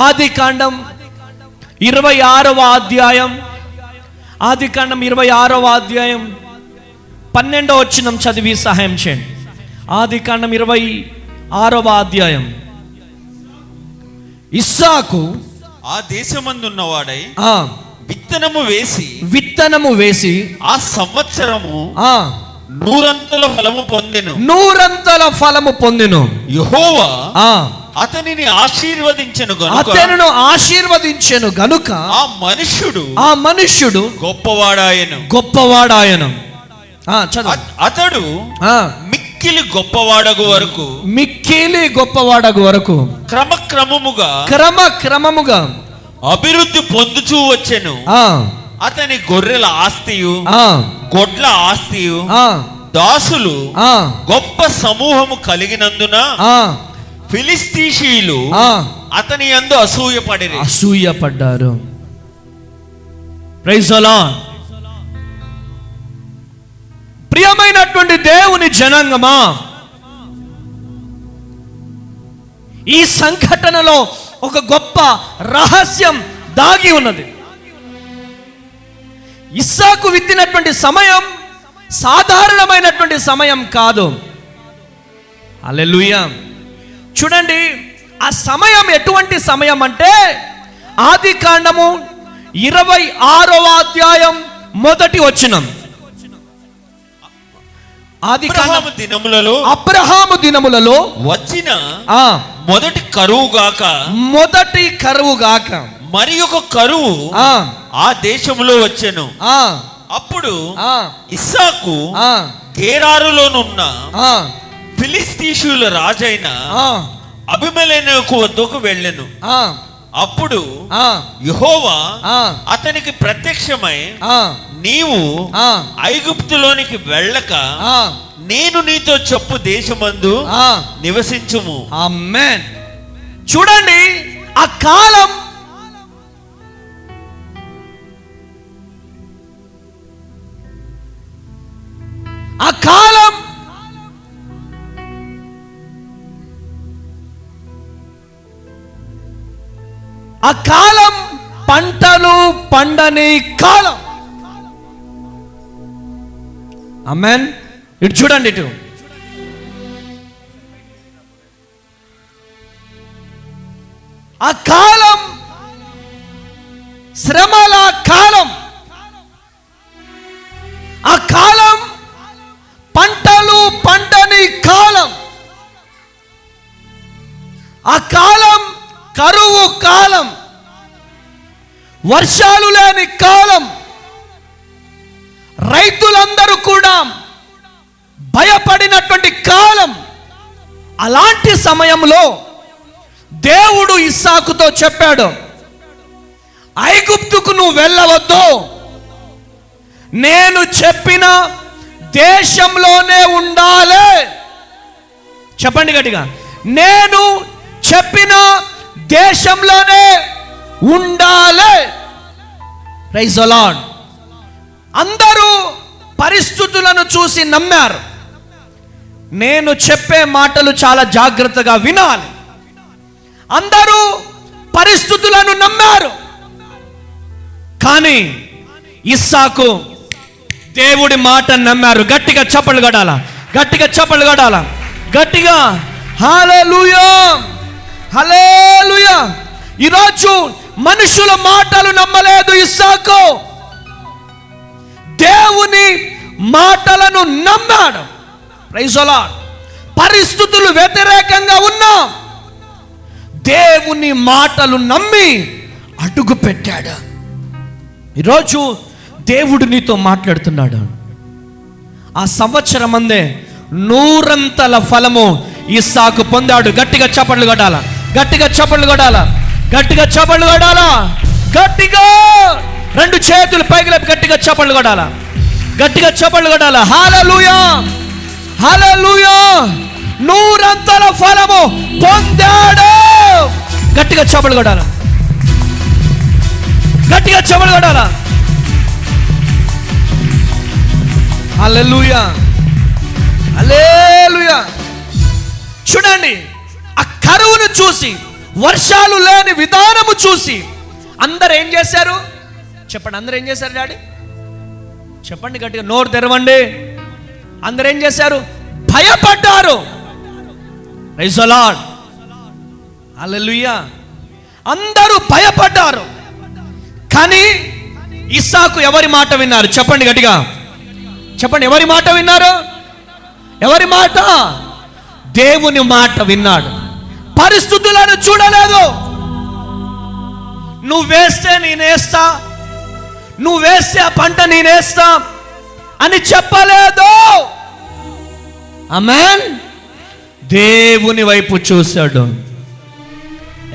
ఆదికాండం 26వ అధ్యాయం, ఆదికాండం 26వ అధ్యాయం 12వ వచనం చదివి సహాయం చేయండి. ఆదికాండం 26వ అధ్యాయం. ఇస్సాకు ఆ దేశమందున్నవాడై విత్తనము వేసి ఆ సంవత్సరము 100 ఫలము పొందెను. యెహోవా అతనిని ఆశీర్వదించెను గనుక ఆ మనుష్యుడు గొప్పవాడాయను. అతడు మిక్కిలి గొప్పవాడగు వరకు క్రమక్రమముగా అభివృద్ధి పొందుచూ వచ్చెను. అతని గొర్రెల ఆస్తియు గొడ్ల ఆస్తియు దాసులు గొప్ప సమూహము కలిగినందున ఫిలిష్తీయులు అతని యందు అసూయపడ్డారు. Praise the lord. ప్రియమైనటువంటి దేవుని జనాంగమా, ఈ సంఘటనలో ఒక గొప్ప రహస్యం దాగి ఉన్నది. ఇస్సాకు విత్తినటువంటి సమయం సాధారణమైనటువంటి సమయం కాదు. హల్లెలూయా. చూడండి, ఆ సమయం ఎటువంటి సమయం అంటే ఆదికాండము 26వ అధ్యాయం 1వ వచనం. అబ్రహాము దినములలో వచ్చిన మొదటి కరువు గాక మరి ఒక కరువు ఆ దేశంలో వచ్చెను. అప్పుడు ఇస్సాకు గేరారులోనున్న ఫిలిష్తీయుల రాజైన అబీమెలెకు వద్దకు వెళ్ళెను. అప్పుడు యెహోవా అతనికి ప్రత్యక్షమై, నీవు ఐగుప్తులోనికి వెళ్ళక నేను నీతో చెప్పు దేశమందు నివసించుము. ఆమేన్. చూడండి, ఆ కాలం పంటలు పండని కాలం. ఆమేన్. ఇటు చూడండి, ఇటు ఆ కాలం శ్రమల కాలం. ఆ కాలం పంటలు పండని కాలం. ఆ కాలం కరువు కాలం, వర్షాలు లేని కాలం. రైతులందరూ కూడా భయపడినటువంటి కాలం. అలాంటి సమయంలో దేవుడు ఇస్సాకుతో చెప్పాడు, ఐగుప్తుకు నువ్వు వెళ్ళవద్దు, నేను చెప్పిన దేశంలోనే ఉండాలి. చెప్పండి గట్టిగా, నేను చెప్పిన దేశంలోనే ఉండాలి. Praise the lord. అందరూ పరిస్థితులను చూసి నమ్మారు. నేను చెప్పే మాటలు చాలా జాగ్రత్తగా వినాలి. అందరూ పరిస్థితులను నమ్మారు. కానీ ఇస్సాకు దేవుడి మాట నమ్మారు. గట్టిగా చప్పట్లు కొట్టాల, గట్టిగా చప్పట్లు కొట్టాల, గట్టిగా హల్లెలూయా, హల్లెలూయా. ఈరోజు మనుషుల మాటలు నమ్మలేదు ఇస్సాకు, దేవుని మాటలను నమ్మాడు. Praise the lord. పరిస్థితులు వ్యతిరేకంగా ఉన్నా దేవుని మాటలు నమ్మి అడుగు పెట్టాడు. ఈరోజు దేవుడు నీతో మాట్లాడుతున్నాడు. ఆ సంవత్సరం అందే 100 ఫలము ఇస్సాకు పొందాడు. గట్టిగా చప్పట్లు కొట్టాల, గట్టిగా చప్పట్లు కొట్టాల, గట్టిగా చప్పట్లు కొట్టాల, గట్టిగా 2 చేతులు పైకి లేపి గట్టిగా చప్పట్లు కొట్టాల, గట్టిగా చప్పట్లు కొట్టాల. హల్లెలూయా, హల్లెలూయా. 100 ఫలము పొందాడు. గట్టిగా చప్పట్లు కొట్టాల, గట్టిగా చప్పట్లు కొట్టాల. హల్లెలూయా, హల్లెలూయా. చూడండి, ఆ కరువును చూసి, వర్షాలు లేని విధానము చూసి అందరు ఏం చేశారు? చెప్పండి, అందరు ఏం చేశారు డాడీ? చెప్పండి గట్టిగా, నోరు తెరవండి. అందరు ఏం చేశారు? భయపడ్డారు. ప్రైజ్ ది లార్డ్, హల్లెలూయా. అందరూ భయపడ్డారు. కానీ ఇస్సాకు ఎవరి మాట విన్నారు? చెప్పండి గట్టిగా, చెప్పండి, ఎవరి మాట విన్నారు? ఎవరి మాట? దేవుని మాట విన్నాడు. పరిస్థితులను చూడలేదు. నువ్వు వేస్తే నేనేస్తా, నువ్వు వేస్తే ఆ పంట నేనేస్తా అని చెప్పలేదు. ఆమేన్. దేవుని వైపు చూశాడు.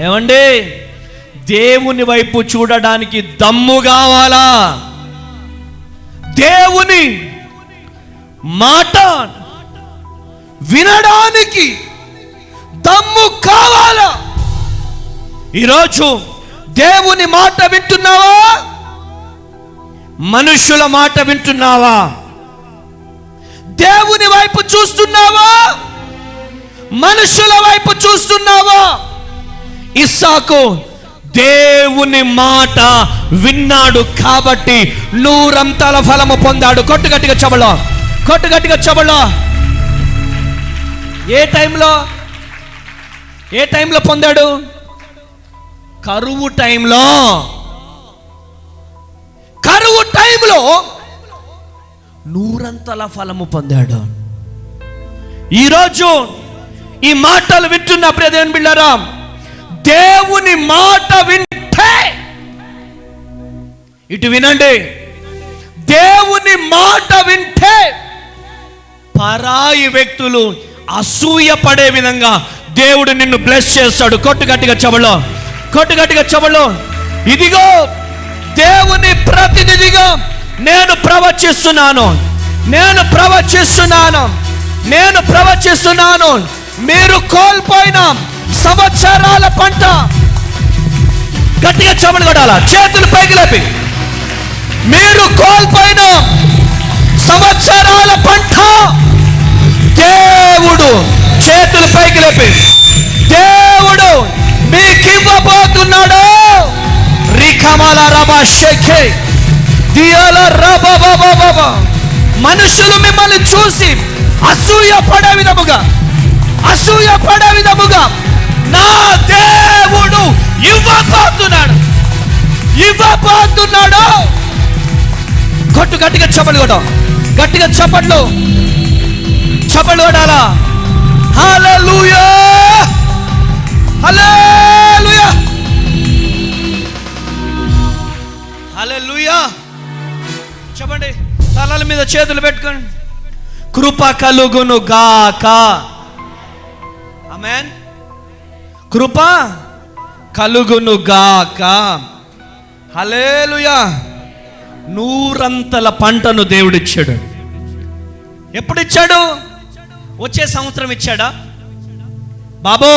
ఏమండి, దేవుని వైపు చూడడానికి దమ్ము కావాలా? దేవుని మాట వినడానికి దమ్ము కావాలా? ఈరోజు దేవుని మాట వింటున్నావా? మనుషుల మాట వింటున్నావా? దేవుని వైపు చూస్తున్నావా? మనుషుల వైపు చూస్తున్నావా? ఇస్సాకు దేవుని మాట విన్నాడు కాబట్టి 100 అంతల ఫలము పొందాడు. కొట్టుగట్టిగా చెబులో, కొట్టుగట్టిగా చెబులో. ఏ టైంలో పొందాడు? కరువు టైంలో. కరువు టైంలో 100 అంతల ఫలము పొందాడు. ఈరోజు ఈ మాటలు వింటున్న ప్రియ దేవుని బిడ్డలారా, దేవుని మాట వింటే, ఇటు వినండి, దేవుని మాట వింటే పరాయి వ్యక్తులు అసూయ పడే విధంగా దేవుడు నిన్ను బ్లెస్ చేస్తాడు. కొట్టుగట్టిగా చెబులో, కొట్టుగట్టిగా చెబులో. ఇదిగో దేవుని ప్రతినిధిగా నేను ప్రవచిస్తున్నాను, నేను ప్రవచిస్తున్నాను, నేను ప్రవచిస్తున్నాను. మీరు కోల్పోయిన సంవత్సరాల పంట, గట్టిగా చెమలు కొట్టాల, చేతులు పైకి లేపి, మీరు కోల్పోయిన సంవత్సరాల పంట దేవుడు, చేతులు పైకి లేపి, దేవుడు మీకు ఇవ్వబోతున్నాడు. రికమల రబా షేఖే దియాల రబా బాబా బాబా. మనుషులు మిమ్మల్ని చూసి అసూయ పడే విధముగా, అసూయ పడే విధముగా నా దేవుడు ఇవ్వబోతున్నాడు, ఇవ్వబోతున్నాడు. కొట్టు, గట్టిగా చప్పట్లు కొట్టు, గట్టిగా చప్పట్లు, చప్పట్లు కొట్టాలా. హల్లెలూయా, హల్లెలూయా, హల్లెలూయా. చెప్పండి, తలల మీద చేతులు పెట్టుకోండి. కృప కలుగును గాక. ఆమేన్. కృప కలుగును గాక. హల్లెలూయా. 100 అంతల పంటను దేవుడిచ్చాడు. ఎప్పుడు ఇచ్చాడు? వచ్చే సంవత్సరం ఇచ్చాడా బాబో?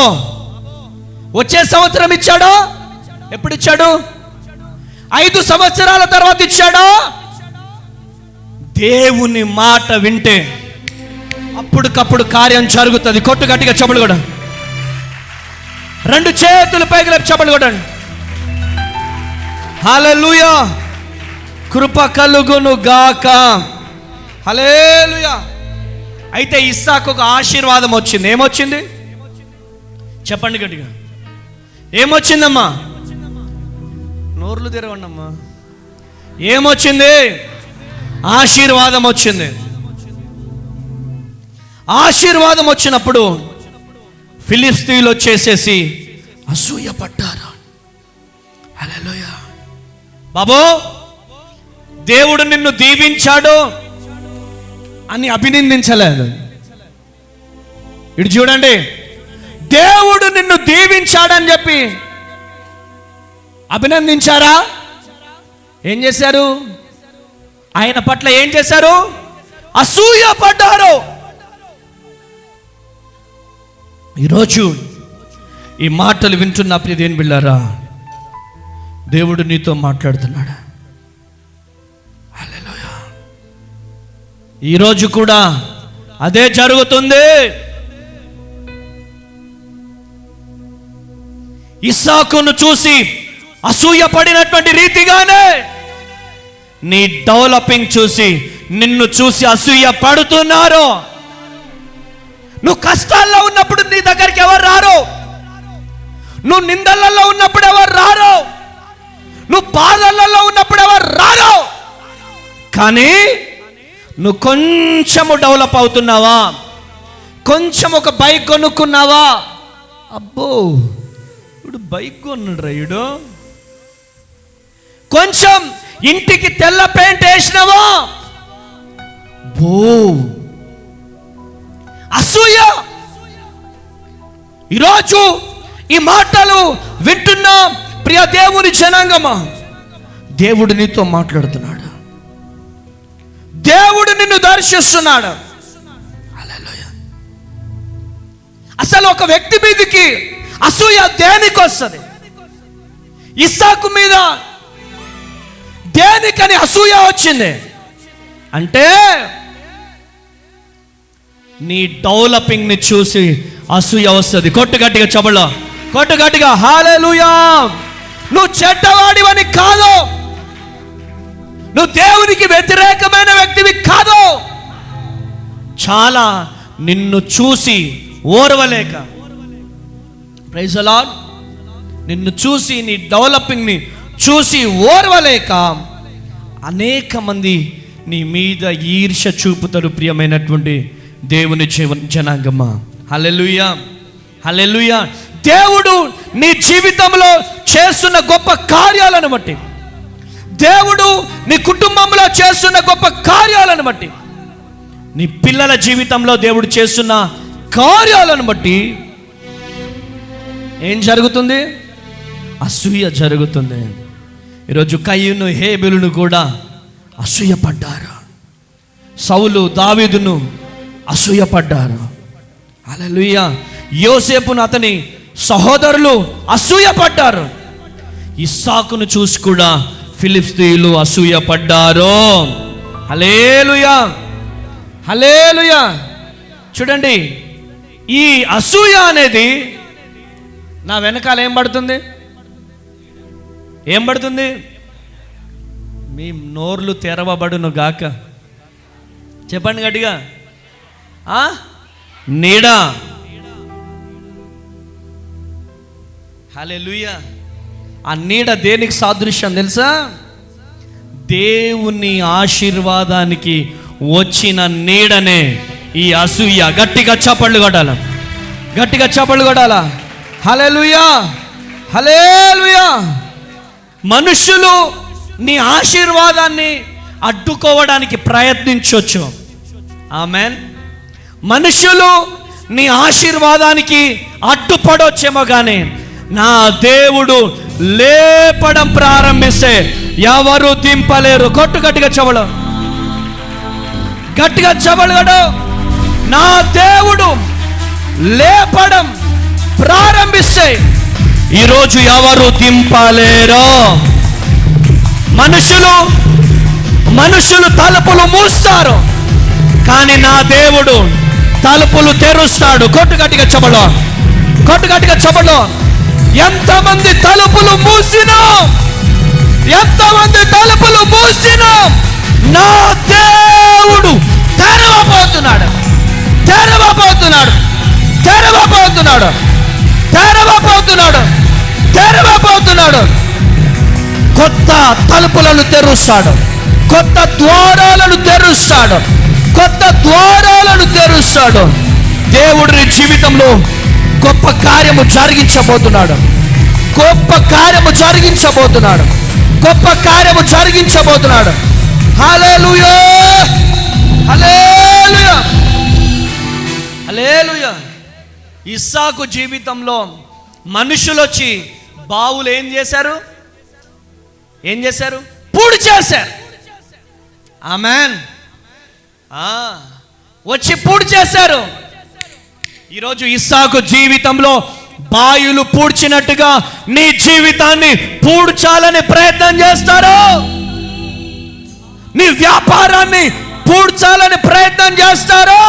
వచ్చే సంవత్సరం ఇచ్చాడా? ఎప్పుడు ఇచ్చాడు? 5 సంవత్సరాల తర్వాత ఇచ్చాడా? దేవుని మాట వింటే అప్పటికప్పుడు కార్యం జరుగుతుంది. కొట్టు, గట్టిగా చప్పలు కూడా. 2 చేతులు పైకి లేపి చప్పలు కొట్టండి. హల్లెలూయా. కృప కలుగును గాక. హల్లెలూయా. అయితే ఇస్సాకు ఒక ఆశీర్వాదం వచ్చింది. ఏమొచ్చింది? చెప్పండి గట్టిగా. ఏమొచ్చిందమ్మా? నోర్లు తెరవండి అమ్మా. ఏమొచ్చింది? ఆశీర్వాదం వచ్చింది. ఆశీర్వాదం వచ్చినప్పుడు ఫిలిస్తీయులు వచ్చేసేసి అసూయ పడ్డారు. హల్లెలూయా. బాబో, దేవుడు నిన్ను దీవించాడు అని అభినందించలేదు. ఇటు చూడండి, దేవుడు నిన్ను దీవించాడని చెప్పి అభినందించారా? ఏం చేశారు? ఆయన పట్ల ఏం చేశారు? అసూయ పడ్డారు. ఈరోజు ఈ మాటలు వింటున్న ప్రియ దేవుని బిడ్డలారా, దేవుడు నీతో మాట్లాడుతున్నాడు. హల్లెలూయా. ఈరోజు కూడా అదే జరుగుతుంది. ఇస్సాకును చూసి అసూయ పడినటువంటి రీతిగానే నీ డెవలపింగ్ చూసి నిన్ను చూసి అసూయ పడుతున్నారు. నువ్వు కష్టాల్లో ఉన్నప్పుడు నీ దగ్గరికి ఎవరు రారు. నువ్వు నిందలలో ఉన్నప్పుడు ఎవరు రారు. నువ్వు బాధలలో ఉన్నప్పుడు ఎవరు రారు. కానీ నువ్వు కొంచెము డెవలప్ అవుతున్నావా, కొంచెం ఒక బైక్ కొనుక్కున్నావా, అబ్బో ఇప్పుడు బైక్ కొన్నాడు రైడు, కొంచెం ఇంటికి తెల్ల పెయింట్ వేసినావా, బో అసూయ. ఈరోజు ఈ మాటలు వింటున్న ప్రియ దేవుని జనాంగమా, దేవుడు నీతో మాట్లాడుతున్నాడు. దేవుడు నిన్ను దర్శిస్తున్నాడు. హల్లెలూయా. అసలు ఒక వ్యక్తి మీదకి అసూయ దేనికి వస్తుంది? ఇస్సాకు మీద దేనికని అసూయ వచ్చింది అంటే నీ డెవలపింగ్ ని చూసి అసూయ వస్తుంది. కొట్టు గట్టిగా చెబులో, కొట్టు గట్టిగా హల్లెలూయా. నువ్వు చెడ్డవాడివని కాదు, నువ్వు దేవునికి వ్యతిరేకమైన వ్యక్తివి కాదు, చాలా నిన్ను చూసి ఓర్వలేక, ప్రైజ్ ది లార్డ్, నిన్ను చూసి నీ డెవలపింగ్ ని చూసి ఓర్వలేక అనేక మంది నీ మీద ఈర్ష్య చూపుతారు. ప్రియమైనటువంటి దేవుని జనాంగమా, హల్లెలూయా, హల్లెలూయా. దేవుడు నీ జీవితంలో చేస్తున్న గొప్ప కార్యాలను బట్టి, దేవుడు నీ కుటుంబంలో చేస్తున్న గొప్ప కార్యాలను బట్టి, నీ పిల్లల జీవితంలో దేవుడు చేస్తున్న కార్యాలను బట్టి ఏం జరుగుతుంది? అసూయ జరుగుతుంది. ఈరోజు కయ్యూను హేబెలును కూడా అసూయపడ్డారు. సౌలు దావీదును అసూయపడ్డారు. హల్లెలూయా. యోసేపును అతని సహోదరులు అసూయపడ్డారు. ఇస్సాకును చూసి కూడా ఫిలిష్తీయులు అసూయపడ్డారు. హల్లెలూయా, హల్లెలూయా. చూడండి, ఈ అసూయ అనేది నా వెనకాల ఏం పడుతుంది? ఏం పడుతుంది? మీ నోర్లు తెరవబడును గాక. చెప్పండి గట్టిగా. నీడ. హల్లెలూయా. ఆ నీడ దేనికి సాదృశ్యం తెలుసా? దేవుని ఆశీర్వాదానికి వచ్చిన నీడనే ఈ అసూయ. గట్టిగా చప్పళ్ళు కొట్టాల, గట్టిగా చప్పళ్ళు కొట్టాల. హల్లెలూయా, హల్లెలూయా. మనుషులు నీ ఆశీర్వాదాన్ని అడ్డుకోవడానికి ప్రయత్నించవచ్చు. ఆమేన్. మనుషులు నీ ఆశీర్వాదానికి అడ్డుపడొచ్చేమో కానీ నా దేవుడు లేపడం ప్రారంభిస్తే ఎవరు దింపలేరు. కొట్టు గట్టిగా చెవలు, గట్టిగా చెవలు గడు. నా దేవుడు లేపడం ప్రారంభిస్తే ఈరోజు ఎవరు దింపలేరు. మనుషులు తలుపులు మూస్తారు, కానీ నా దేవుడు తలుపులు తెరుస్తాడు. కొట్టు గట్టిగా చెబులో, కొట్టు గట్టిగా చెబులో. ఎంతమంది తలుపులు మూసినా, ఎంతమంది తలుపులు మూసినా నా దేవుడు తెరవబోతున్నాడు, తెరవబోతున్నాడు, తెరవబోతున్నాడు, తెరవబోతున్నాడు, తెరవబోతున్నాడు. కొత్త తలుపులను తెరుస్తాడు, కొత్త ద్వారాలను తెరుస్తాడు, కొత్త ద్వారాలను తెరుస్తాడు. దేవుడు నీ జీవితంలో గొప్ప కార్యము జరిగించబోతున్నాడు, గొప్ప కార్యము జరిగించబోతున్నాడు, గొప్ప కార్యము జరిగించబోతున్నాడు. హల్లెలూయా, హల్లెలూయా, హల్లెలూయా. ఇస్సాకు జీవితంలో మనుషులు వచ్చి బావులు ఏం చేశారు? ఏం చేశారు? పూడి చేశారు. ఆమేన్. వచ్చి పూడి చేశారు. ఈరోజు ఇస్సాకు జీవితంలో బాయులు పూడ్చినట్టుగా నీ జీవితాన్ని పూడ్చాలని ప్రయత్నం చేస్తారు. నీ వ్యాపారాన్ని పూడ్చాలని ప్రయత్నం చేస్తారు.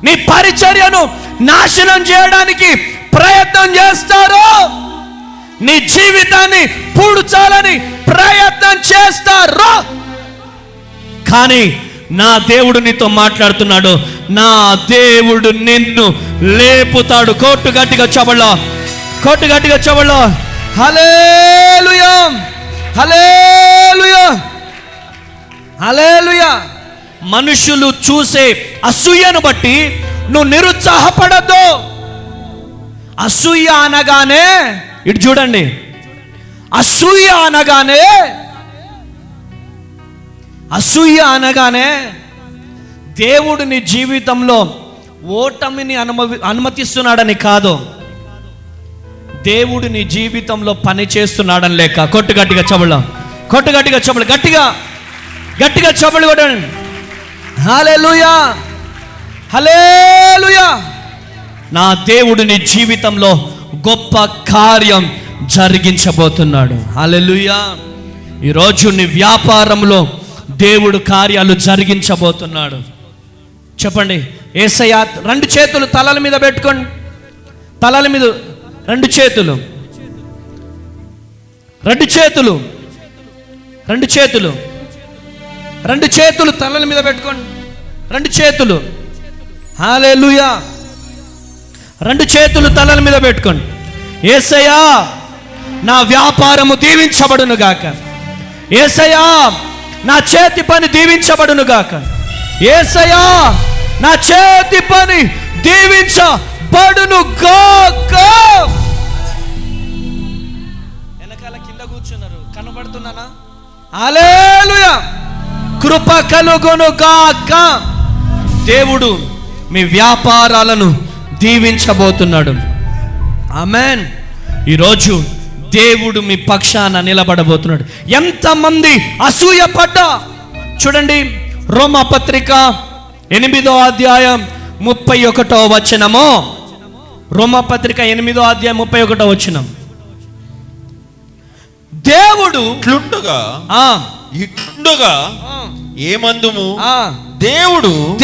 నీ పరిచర్యను నాశనం చేయడానికి ప్రయత్నం చేస్తారు. నీ జీవితాన్ని పూడ్చాలని ప్రయత్నం చేస్తారు. కానీ నా దేవుడు నీతో మాట్లాడుతున్నాడు. నా దేవుడు నిన్ను లేపుతాడు. కోటు గట్టిగా చబళ్ళ, కోటు గట్టిగా చబళ్ళ. హల్లెలూయా, హల్లెలూయా, హల్లెలూయా. మనుషులు చూసే అసూయను బట్టి నువ్వు నిరుత్సాహపడద్దు. అసూయ అనగానే ఇటు చూడండి, అసూయ అనగానే దేవుడు నీ జీవితంలో ఓటమిని అనుమతిస్తున్నాడని కాదు, దేవుడు నీ జీవితంలో పని చేస్తున్నాడని లెక్క. కొట్టు గట్టిగా చబళ్ళ, కొట్టు గట్టిగా చబళ్ళ, గట్టిగా గట్టిగా చబళ్ళు కొట్టండి. హల్లెలూయా, హల్లెలూయా. నా దేవుడు నీ జీవితంలో గొప్ప కార్యం జరిగించబోతున్నాడు. హల్లెలూయా. ఈరోజు నీ వ్యాపారంలో దేవుడు కార్యాలు జరిగించబోతున్నాడు. చెప్పండి, యేసయ్య. రెండు చేతులు తలల మీద పెట్టుకోండి, తలల మీద రెండు చేతులు, రెండు చేతులు, రెండు చేతులు, రెండు చేతులు తలల మీద పెట్టుకోండి, రెండు చేతులు. హల్లెలూయా. రెండు చేతులు తలల మీద పెట్టుకోండి. యేసయ్యా, నా వ్యాపారము దీవించబడును గాక. యేసయ్యా, నా చేతి పని దీవించబడును గాక. యేసయ్యా, నా చేతి పని దీవించబడును గాక. వెనకాల కింద కూర్చున్నారు, కనబడుతున్నానా? హల్లెలూయా. కృప కలుగును గాక. దేవుడు మీ వ్యాపారాలను దీవించబోతున్నాడు. ఆమేన్. ఈరోజు దేవుడు మీ పక్షాన నిలబడబోతున్నాడు. ఎంతమంది అసూయపడ్డా చూడండి, రోమాపత్రిక 8వ అధ్యాయం 31వ వచనము. రోమాపత్రిక 8వ అధ్యాయం 31వ వచనం. దేవుడు ఇట్లుండగా ఏమందుము,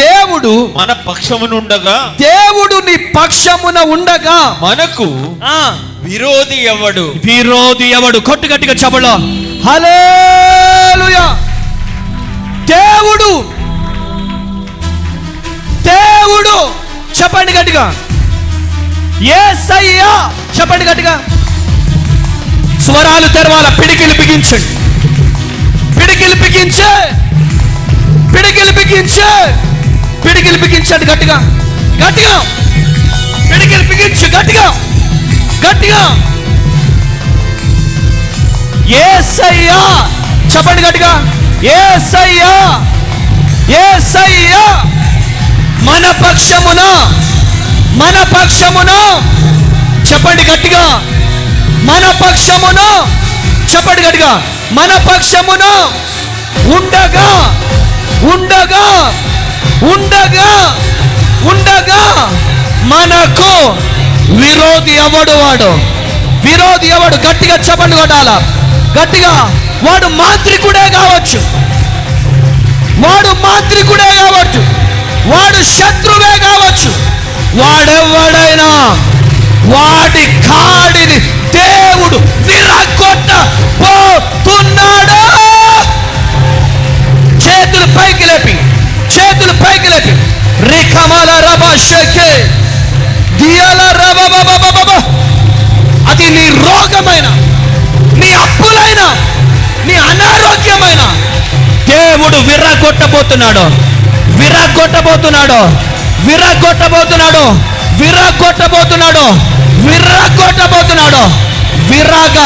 దేవుడు మన పక్షమునుండగా, దేవుడు నీ పక్షమున ఉండగా మనకు విరోధి ఎవడు? విరోధి ఎవడు? కొట్టు గట్టిగా చబళ. హల్లెలూయా. దేవుడు, దేవుడు. చెప్పండి గట్టిగా, యేసయ్యా. చెప్పండి గట్టిగా, స్వరాలు తెరవాల. పిడికిలు బిగించండి, పిడికిలు బిగించే, పిడికిలు బిగించే, పిడికిలు బిగించండి గట్టిగా, గట్టిగా పిడికిలు బిగించు, గట్టిగా గట్టిగా. యేసయ్యా. చెప్పండి గట్టిగా, యేసయ్యా, యేసయ్యా మన పక్షమున, మన పక్షమున. చెప్పండి గట్టిగా, మన పక్షమున. చెప్పండి గట్టిగా, మన పక్షమున ఉండగా, ఉండగా, ఉండగా, ఉండగా మనకు విరోధి ఎవడు? వాడు విరోధి ఎవడు? గట్టిగా చెప్పండి కొట్టాల, గట్టిగా. వాడు మాంత్రికుడే కావచ్చు, వాడు మాంత్రికుడే కావచ్చు, వాడు శత్రువే కావచ్చు. వాడెవడైనా వాడి కాడిని దేవుడు విరగొట్టబోతున్నాడు. చేతులు పైకి లేపి, చేతులు పైకి లేపి. రికమల రబ షకే దియల రబ బబ బబ. అది నీ రోగమైన, నీ అప్పులైన, నీ అనారోగ్యమైన దేవుడు విరగొట్టబోతున్నాడు, విరగొట్టబోతున్నాడు, విరగొట్టబోతున్నాడు, విరగొట్టబోతున్నాడు, విరగొట్టబోతున్నాడు. విరగ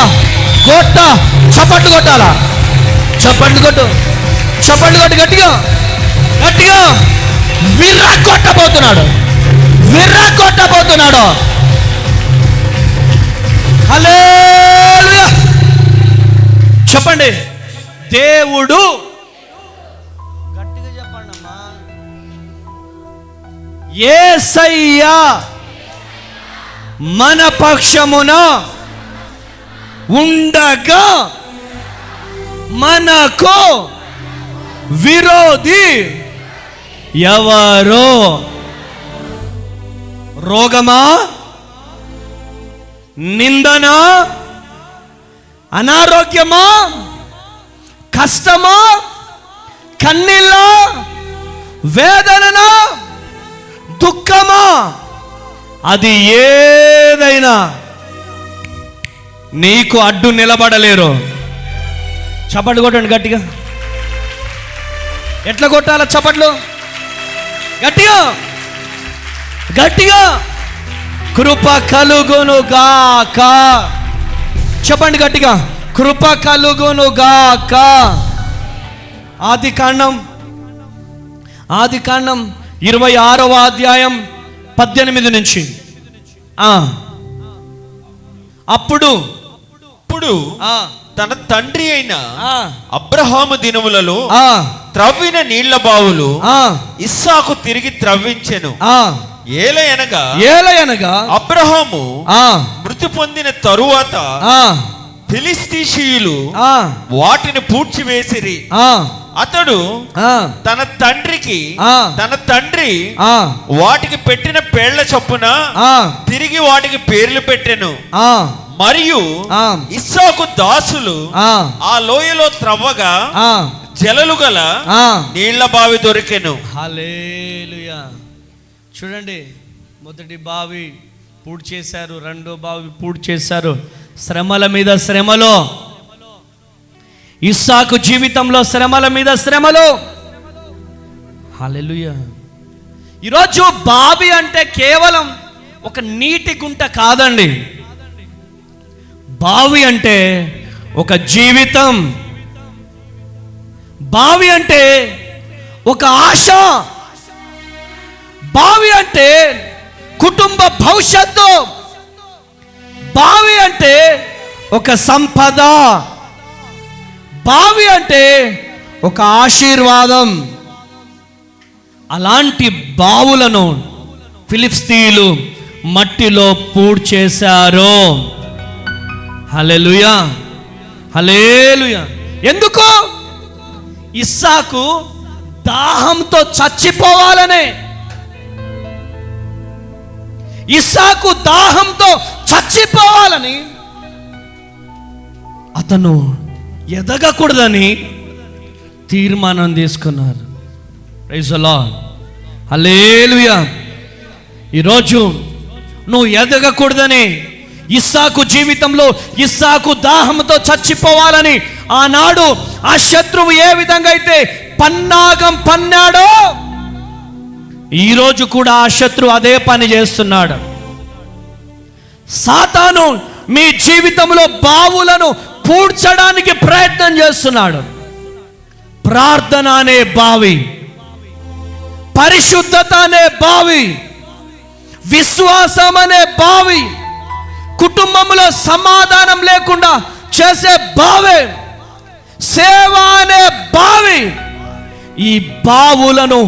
కొట్ట. చప్పట్లు కొట్టాలా? చప్పట్లు కొట్టు, చప్పట్లు కొట్టు గట్టిగా, గట్టిగా. విరగొట్టబోతున్నాడు, విరగొట్టబోతున్నాడు. హల్లెలూయా. చెప్పండి, దేవుడు. గట్టిగా చెప్పండి అమ్మా. యేసయ్యా మన పక్షమున ఉండగా మనకు విరోధి ఎవరో? రోగమా, నిందనా, అనారోగ్యమా, కష్టమా, కన్నీళ్ళ, వేదననా, దుఃఖమా, అది ఏదైనా నీకు అడ్డు నిలబడలేరు. చప్పట్లు కొట్టండి గట్టిగా. ఎట్లా కొట్టాల చప్పట్లు? గట్టిగా గట్టిగా. కృప కలుగును గాక. చెప్పండి గట్టిగా, కృప కలుగును గాక. ఆది కాండం 26వ అధ్యాయం 18 నుంచి. అప్పుడు తన తండ్రి అయిన అబ్రహాము దినములలో త్రవ్విన నీళ్ల బావులు ఇస్సాకు తిరిగి త్రవ్వించెను. ఏలయనగా అబ్రహాము మృతి పొందిన తరువాత ఫిలిస్తీషీయులు వాటిని పూడ్చివేసిరి. అతడు తన తండ్రి వాటికి పెట్టిన పేళ్ల చొప్పున తిరిగి వాటికి పేర్లు పెట్టెను. మరియు ఇస్సాకు దాసులు ఆ లోయలో త్రవ్వగా జలలు గల నీళ్ల బావి దొరికెను. హల్లెలూయా. చూడండి, మొదటి బావి పూర్తి చేశారు, రెండో బావి పూర్తి చేశారు. శ్రమల మీద శ్రమలో, ఇస్సాకు జీవితంలో శ్రమల మీద శ్రమలు. హల్లెలూయా. ఈరోజు బావి అంటే కేవలం ఒక నీటి గుంట కాదండి. బావి అంటే ఒక జీవితం. బావి అంటే ఒక ఆశ. బావి అంటే కుటుంబ భవిష్యత్తు. బావి అంటే ఒక సంపద. బావి అంటే ఒక ఆశీర్వాదం. అలాంటి బావులను ఫిలిస్తీయులు మట్టిలో పూడ్చేశారు. హల్లెలూయా, హల్లెలూయా. ఎందుకు? ఇస్సాకు దాహంతో చచ్చిపోవాలనే. ఇస్సాకు దాహంతో చచ్చిపోవాలని, అతను ఎదగకూడదని తీర్మానం తీసుకున్నారు. Praise the Lord. హల్లెలూయా. ఈరోజు నువ్వు ఎదగకూడదని, ఇస్సాకు జీవితంలో ఇస్సాకు దాహంతో చచ్చిపోవాలని ఆనాడు ఆ శత్రువు ఏ విధంగా అయితే పన్నాగం పన్నాడో, ఈరోజు కూడా ఆ శత్రువు అదే పని చేస్తున్నాడు. సాతాను మీ జీవితంలో బావులను పూడ్చడానికి ప్రయత్నం చేస్తున్నాడు. ప్రార్థన అనే బావి, పరిశుద్ధత అనే బావి, విశ్వాసం అనే బావి, కుటుంబంలో సమాధానం లేకుండా చేసే బావి, సేవ అనే బావి, ఈ బావులను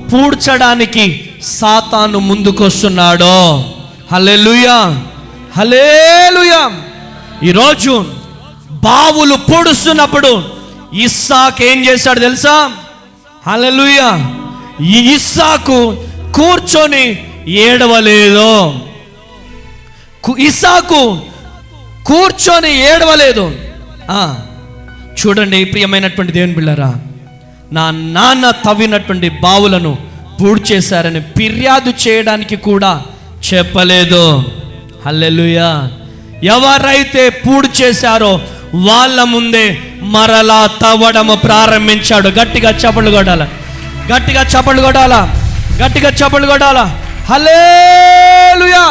పూడ్చడానికి సాతాను ముందుకొస్తున్నాడు. హల్లెలూయా, హల్లెలూయా. ఈరోజు బావులు పూడుస్తున్నప్పుడు ఇస్సాకు ఏం చేశాడు తెలుసా? హల్లెలూయా. ఈ ఇస్సాకు కూర్చొని ఏడవలేదు. ఇస్సాకు కూర్చొని ఏడవలేదు. చూడండి ప్రియమైనటువంటి దేవుని బిడ్డలారా, నా నాన్న తవ్వినటువంటి బావులను పూడ్చేశారని ఫిర్యాదు చేయడానికి కూడా చెప్పలేదు. హల్లెలూయా. ఎవరైతే పూడ్చేశారో వాళ్ళ ముందే మరలా తవ్వడము ప్రారంభించాడు. గట్టిగా చప్పట్లు కొట్టాల, గట్టిగా చప్పట్లు కొట్టాల, గట్టిగా చప్పట్లు కొట్టాల. హల్లెలూయా.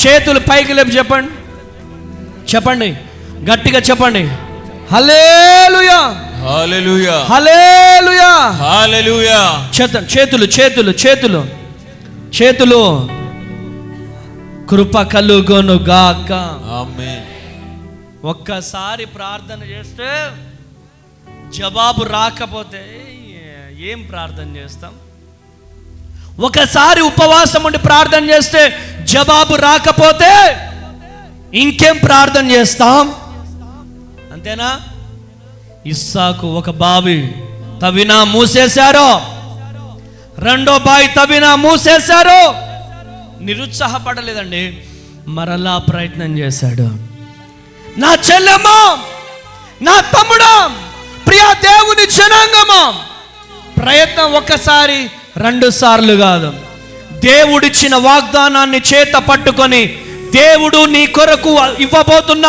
చేతులు పైకి లేపి చెప్పండి, చెప్పండి, గట్టిగా చెప్పండి. హల్లెలూయా, హల్లెలూయా, హల్లెలూయా, హల్లెలూయా. చేతులు చేతులు చేతులు చేతులు. కృప కలుగును గాక. ఆమేన్. ఒక్కసారి ప్రార్థన చేస్తే జవాబు రాకపోతే ఏం ప్రార్థన చేస్తాం? ఒకసారి ఉపవాసం ఉండి ప్రార్థన చేస్తే జవాబు రాకపోతే ఇంకేం ప్రార్థన చేస్తాం? అంతేనా? ఇస్సాకు ఒక బావి తవ్వినా మూసేశారు, రెండో బావి తవ్వినా మూసేశారు. నిరుత్సాహపడలేదండి, మరలా ప్రయత్నం చేశాడు. నా చెల్లెమ్మా, నా తమ్ముడా, ప్రియ దేవుని జనాంగమా, ప్రయత్నం ఒక్కసారి 2 సార్లు కాదు. దేవుడిచ్చిన వాగ్దానాన్ని చేత పట్టుకొని దేవుడు నీ కొరకు ఇవ్వబోతున్న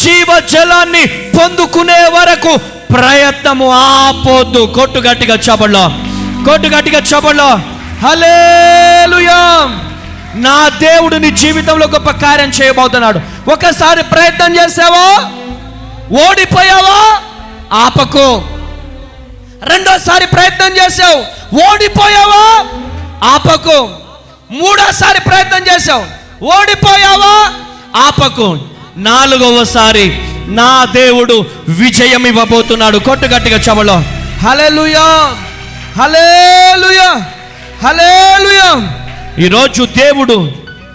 జీవ జలాన్ని పొందుకునే వరకు ప్రయత్నము ఆపోద్దు. కొట్టు గట్టిగా చబల్లో, కొట్టు గట్టిగా చబల్లో. హల్లెలూయా. నా దేవుడు నీ జీవితంలో గొప్ప కార్యం చేయబోతున్నాడు. ఒకసారి ప్రయత్నం చేసావా, ఓడిపోయావా, ఆపకు. రెండోసారి ప్రయత్నం చేసావు, ఓడిపోయావా, ఆపకు. మూడోసారి ప్రయత్నం చేసావు, ఓడిపోయావా, ఆపకు. 4వసారి నా దేవుడు విజయం ఇవ్వబోతున్నాడు. కొట్టు గట్టిగా చబలో. హల్లెలూయా, హల్లెలూయా, హల్లెలూయా. ఈరోజు దేవుడు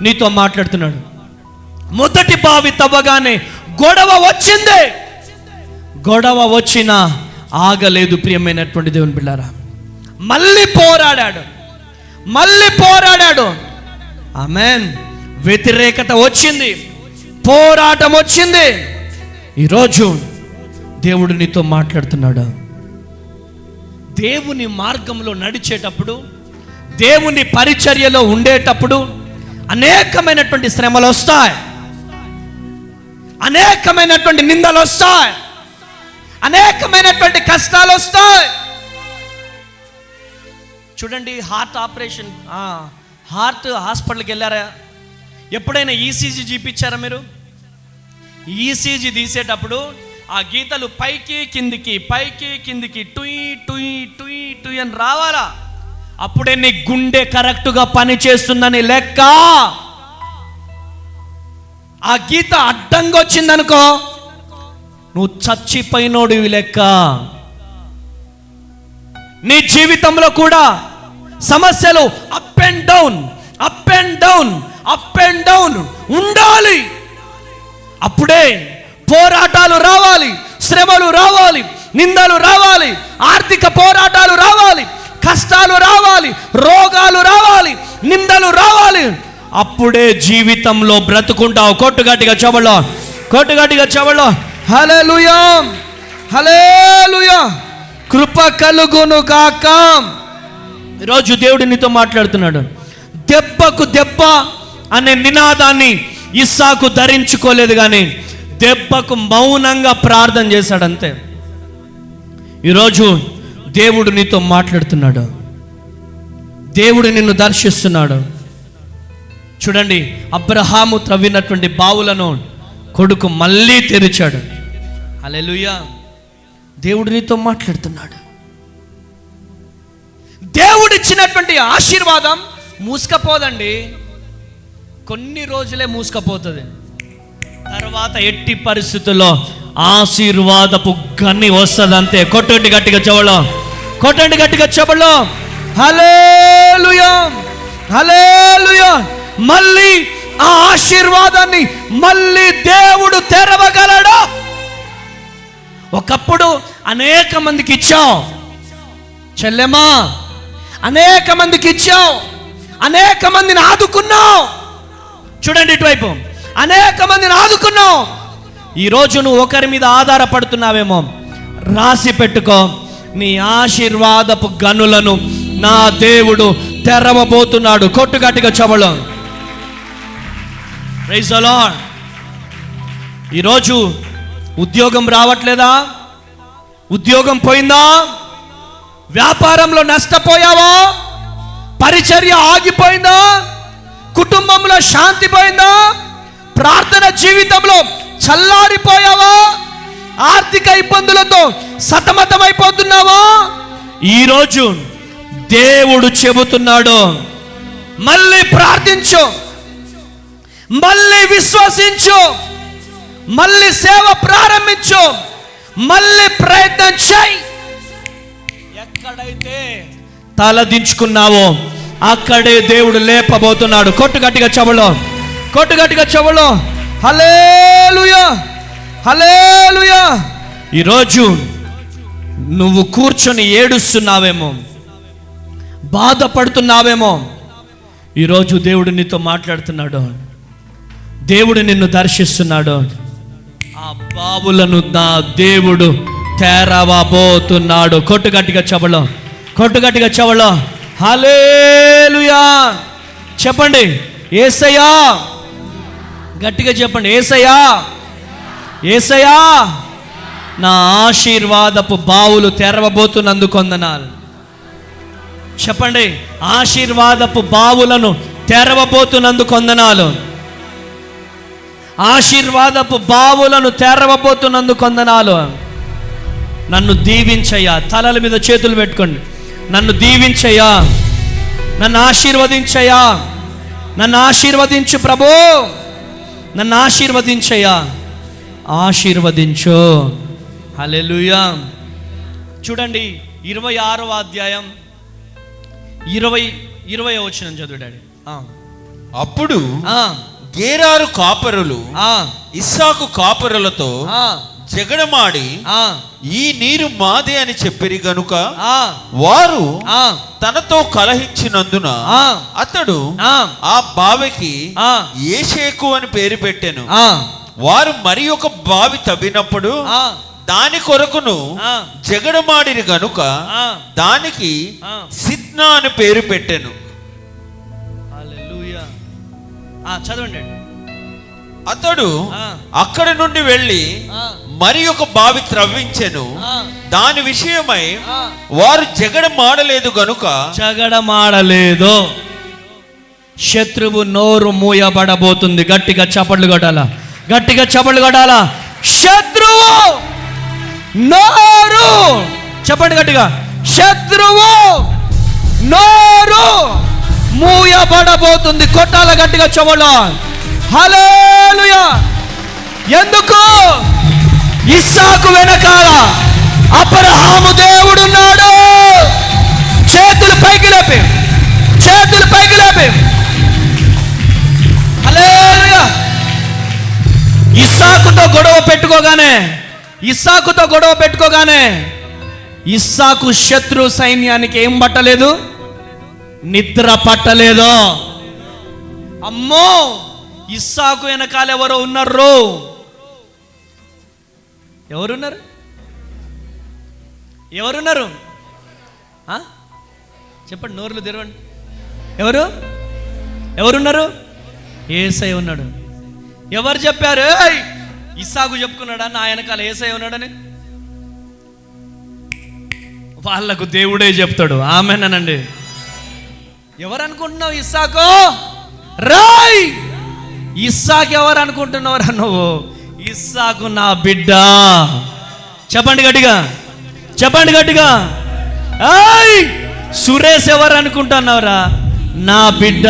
నీతో మాట్లాడుతున్నాడు. మొదటి బావి తవ్వగానే గొడవ వచ్చిందే, గొడవ వచ్చినా ఆగలేదు. ప్రియమైనటువంటి దేవుని బిడ్డారా, మళ్ళీ పోరాడాడు, మళ్ళీ పోరాడాడు. ఆమేన్. వ్యతిరేకత వచ్చింది, పోరాటం వచ్చింది. ఈరోజు దేవుడు నీతో మాట్లాడుతున్నాడు. దేవుని మార్గంలో నడిచేటప్పుడు, దేవుని పరిచర్యలో ఉండేటప్పుడు అనేకమైనటువంటి శ్రమలు వస్తాయి, అనేకమైనటువంటి నిందలు వస్తాయి, అనేకమైనటువంటి కష్టాలు వస్తాయి. చూడండి, హార్ట్ ఆపరేషన్, హార్ట్ హాస్పిటల్కి వెళ్ళారా? ఎప్పుడైనా ఈసీజీ చూపించారా మీరు? ఈసీజీ తీసేటప్పుడు ఆ గీతలు పైకి కిందికి, పైకి కిందికి, టుయ్ టుయ్ టుయ్ టుయ్ అని రావాలా? అప్పుడే నీ గుండె కరెక్ట్గా పని చేస్తుందని లెక్క. ఆ గీత అడ్డంగా వచ్చిందనుకో, నువ్వు చచ్చిపోయినోడివి లెక్క. నీ జీవితంలో కూడా సమస్యలు up and down, up and down, up and down ఉండాలి. అప్పుడే పోరాటాలు రావాలి, శ్రమలు రావాలి, నిందలు రావాలి, ఆర్థిక పోరాటాలు రావాలి, కష్టాలు రావాలి, రోగాలు రావాలి, నిందలు రావాలి. అప్పుడే జీవితంలో బ్రతుకుంటావు. కొట్టుగట్టిగా చెబలో, కొట్టుగట్టిగా చెబలో. హల్లెలూయా, హల్లెలూయా. కృప కలుగును గాక. ఈరోజు దేవుడు నీతో మాట్లాడుతున్నాడు. దెబ్బకు దెబ్బ అనే నినాదాన్ని ఇస్సాకు ధరించుకోలేదు, కానీ దెబ్బకు మౌనంగా ప్రార్థన చేశాడు అంతే. ఈరోజు దేవుడు నీతో మాట్లాడుతున్నాడు. దేవుడు నిన్ను దర్శిస్తున్నాడు. చూడండి, అబ్రహాము త్రవ్వినటువంటి బావులను కొడుకు మళ్ళీ తెరిచాడు. హల్లెలూయా. దేవుడు నీతో మాట్లాడుతున్నాడు. దేవుడిచ్చినటువంటి ఆశీర్వాదం మూసుకపోదండి, కొన్ని రోజులే మూసుకపోతుంది. తర్వాత ఎట్టి పరిస్థితుల్లో ఆశీర్వాదపు గన్ని వస్తుంది అంతే. కొట్టండి గట్టిగా చెవలో, కొట్టండి గట్టిగా చెవలో. హల్లెలూయా, హల్లెలూయా. మళ్ళీ ఆ ఆశీర్వాదాన్ని మళ్ళీ దేవుడు తెరవగలడు. ఒకప్పుడు అనేక మందికి ఇచ్చావు చెల్లెమా, అనేక మందికి ఇచ్చావు, అనేక మందిని ఆదుకున్నావు. చూడండి ఇటువైపు, అనేక మందిని ఆదుకున్నావు. ఈరోజు నువ్వు ఒకరి మీద ఆధారపడుతున్నావేమో, రాసి పెట్టుకో. నీ ఆశీర్వాదపు గనులను నా దేవుడు తెరవబోతున్నాడు. కొట్టుగట్టిగా చెబలో. Praise the Lord. ఈరోజు ఉద్యోగం రావట్లేదా? ఉద్యోగం పోయిందా? వ్యాపారంలో నష్టపోయావా? పరిచర్య ఆగిపోయిందా? కుటుంబంలో శాంతి పోయిందా? ప్రార్థన జీవితంలో చల్లారిపోయావా? ఆర్థిక ఇబ్బందులతో సతమతమైపోతున్నావా? ఈరోజు దేవుడు చెబుతున్నాడు, మళ్ళీ ప్రార్థించు, మళ్ళీ విశ్వసించు, మళ్ళీ సేవ ప్రారంభించు, మళ్ళీ ప్రయత్నం చేయి. ఎక్కడైతే తలదించుకున్నావో అక్కడే దేవుడు లేపబోతున్నాడు. కొట్టుగట్టిగా చెవులో, కొట్టుగట్టిగా చెవులో. హల్లెలూయా, హల్లెలూయా. ఈరోజు నువ్వు కూర్చొని ఏడుస్తున్నావేమో, బాధపడుతున్నావేమో. ఈరోజు దేవుడు నీతో మాట్లాడుతున్నాడు. దేవుడు నిన్ను దర్శిస్తున్నాడు. ఆ బావులను నా దేవుడు తెరవబోతున్నాడు. కొట్టు గట్టిగా చెవలో హల్లెలూయా చెప్పండి. యేసయ్యా, గట్టిగా చెప్పండి. యేసయ్యా నా ఆశీర్వాదపు బావులు తెరవబోతున్నందుకు వందనాలు. చెప్పండి, ఆశీర్వాదపు బావులను తెరవబోతున్నందుకు వందనాలు. ఆశీర్వాదపు బావులను తెరవబోతున్నందుకు వందనాలు. నన్ను దీవించయ్యా. తలల మీద చేతులు పెట్టుకోండి. నన్ను దీవించయ్యా, నన్ను ఆశీర్వదించయ్యా, నన్ను ఆశీర్వదించు ప్రభు, నన్ను ఆశీర్వదించయ్యా, ఆశీర్వదించు. హల్లెలూయా. చూడండి 26వ అధ్యాయం 20వ వచనం చదువు డాడీ. అప్పుడు గేరారు కాపరులు ఇస్సాకు కాపరులతో జగడమాడి ఈ నీరు మాదే అని చెప్పిరి గనుక వారు తనతో కలహించినందున అతడు ఆ బావికి ఏషేకు అని పేరు పెట్టెను. వారు మరి ఒక బావి తవ్వినప్పుడు దాని కొరకును జగడమాడిరి గనుక దానికి సిద్నా అని పేరు పెట్టెను. హల్లెలూయా. చదవండి. అతడు అక్కడి నుండి వెళ్ళి మరి ఒక బావి త్రవ్వించెను. దాని విషయమై వారు జగడమాడలేదు గనుక జగడమాడలేదు. శత్రువు నోరు మూయబడబోతుంది. గట్టిగా చప్పట్లు కొట్టాలా. శత్రువు నోరు, చెప్పండి గట్టిగా, శత్రువు నోరు మూయబడబోతుంది. కొట్టాల గట్టిగా చెవులో. హల్లెలూయా. ఎందుకు? ఇస్సాకు వెనకాల అబ్రహాము దేవుడున్నాడు. చేతులు పైకి లేపి. హల్లెలూయా. ఇస్సాకుతో గొడవ పెట్టుకోగానే ఇస్సాకు శత్రు సైన్యానికి ఏం పట్టలేదు? నిద్ర పట్టలేదు. అమ్మో, ఇస్సాకు వెనకాల ఎవరో ఉన్నారు. ఎవరున్నారు? చెప్పండి, నోరులు తెరవండి. ఎవరున్నారు? యేసయ్య ఉన్నాడు. ఎవరు చెప్పారు? ఇస్సాకు చెప్పుకున్నాడా నా వెనకాల యేసయ్య ఉన్నాడని? వాళ్ళకు దేవుడే చెప్తాడు. ఆమేనండి. ఎవరు అనుకుంటున్నావు? ఇస్సాకు రాయ్. ఇస్సాకు ఎవరు అనుకుంటున్నావురా నువ్వు? ఇస్సాకు నా బిడ్డ. చెప్పండి గట్టిగా. సురేష్ ఎవరు అనుకుంటున్నావురా? నా బిడ్డ.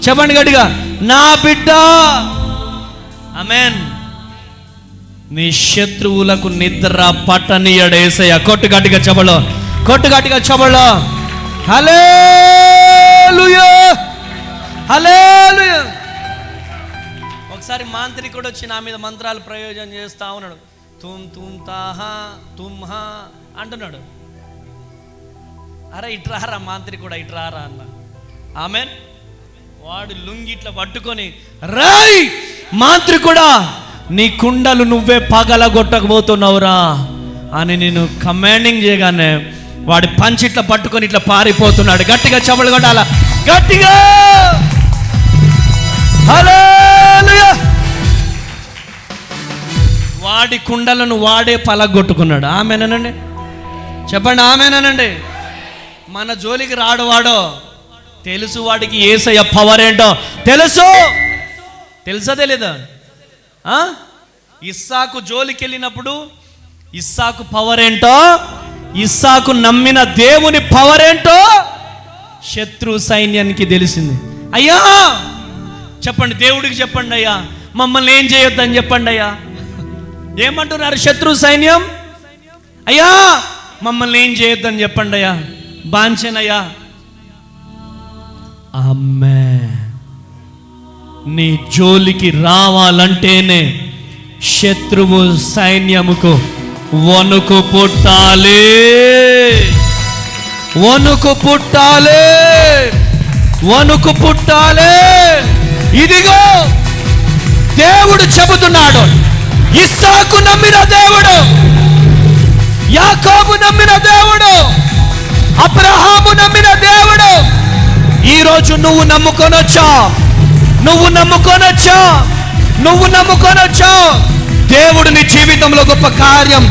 చెప్పండి గట్టిగా, నా బిడ్డ. ఆమేన్. నీ శత్రువులకు నిద్ర పట్టనీయడు యేసయ్య. కొట్టు గట్టిగా చెబలో. హల్లెలూయా. ఒకసారి మాంత్రికుడు వచ్చి నా మీద మంత్రాలు ప్రయోజనం చేస్తా ఉన్నాడు. తుమ్ తాహా తుమ్హా అంటున్నాడు. అరే ఇట్రారా మాంత్రికుడా, ఇట్రారా అన్న. ఆమేన్. వాడు లుంగి ఇట్లా పట్టుకొని, రాయ్ మాంత్రికుడా, నీ కుండలు నువ్వే పగలగొట్టకపోతున్నావురా అని నేను కమాండింగ్ చేయగానే వాడి పంచి ఇట్లా పట్టుకొని ఇట్లా పారిపోతున్నాడు. గట్టిగా చెమలు కొట్టాల, గట్టిగా. హల్లెలూయా. వాడి కుండలను వాడే పలగొట్టుకున్నాడు. ఆమేనండి. చెప్పండి ఆమేనండి. మన జోలికి రాడు వాడో. తెలుసు వాడికి యేసయ్య పవర్ ఏంటో తెలుసా తెలీదా? ఇస్సాకు జోలికి వెళ్ళినప్పుడు ఇస్సాకు పవర్ ఏంటో, ఇస్సాకు నమ్మిన దేవుని పవర్ ఏంటో శత్రు సైన్యానికి తెలిసింది. అయ్యా చెప్పండి, దేవుడికి చెప్పండి అయ్యా, మమ్మల్ని ఏం చేయొద్దని చెప్పండి అయ్యా. ఏమంటున్నారు శత్రు సైన్యం? అయ్యా మమ్మల్ని ఏం చేయొద్దని చెప్పండి అయ్యా, బాంచనయ్యా. అమ్మే, నీ జోలికి రావాలంటేనే శత్రువు సైన్యముకు వణుకు పుట్టాలి, వణుకు పుట్టాలి, వణుకు పుట్టాలి. ఇదిగో దేవుడు చెబుతున్నాడు, ఇస్సాకు నమ్మిన దేవుడు, యాకోబు నమ్మిన దేవుడు, అబ్రహాము నమ్మిన దేవుడు ఈరోజు నువ్వు నమ్ముకొనొచ్చా, నువ్వు నమ్ముకొనొచ్చా, నువ్వు నమ్ముకొనొచ్చా. దేవుడు నీ జీవితంలో గొప్ప కార్యం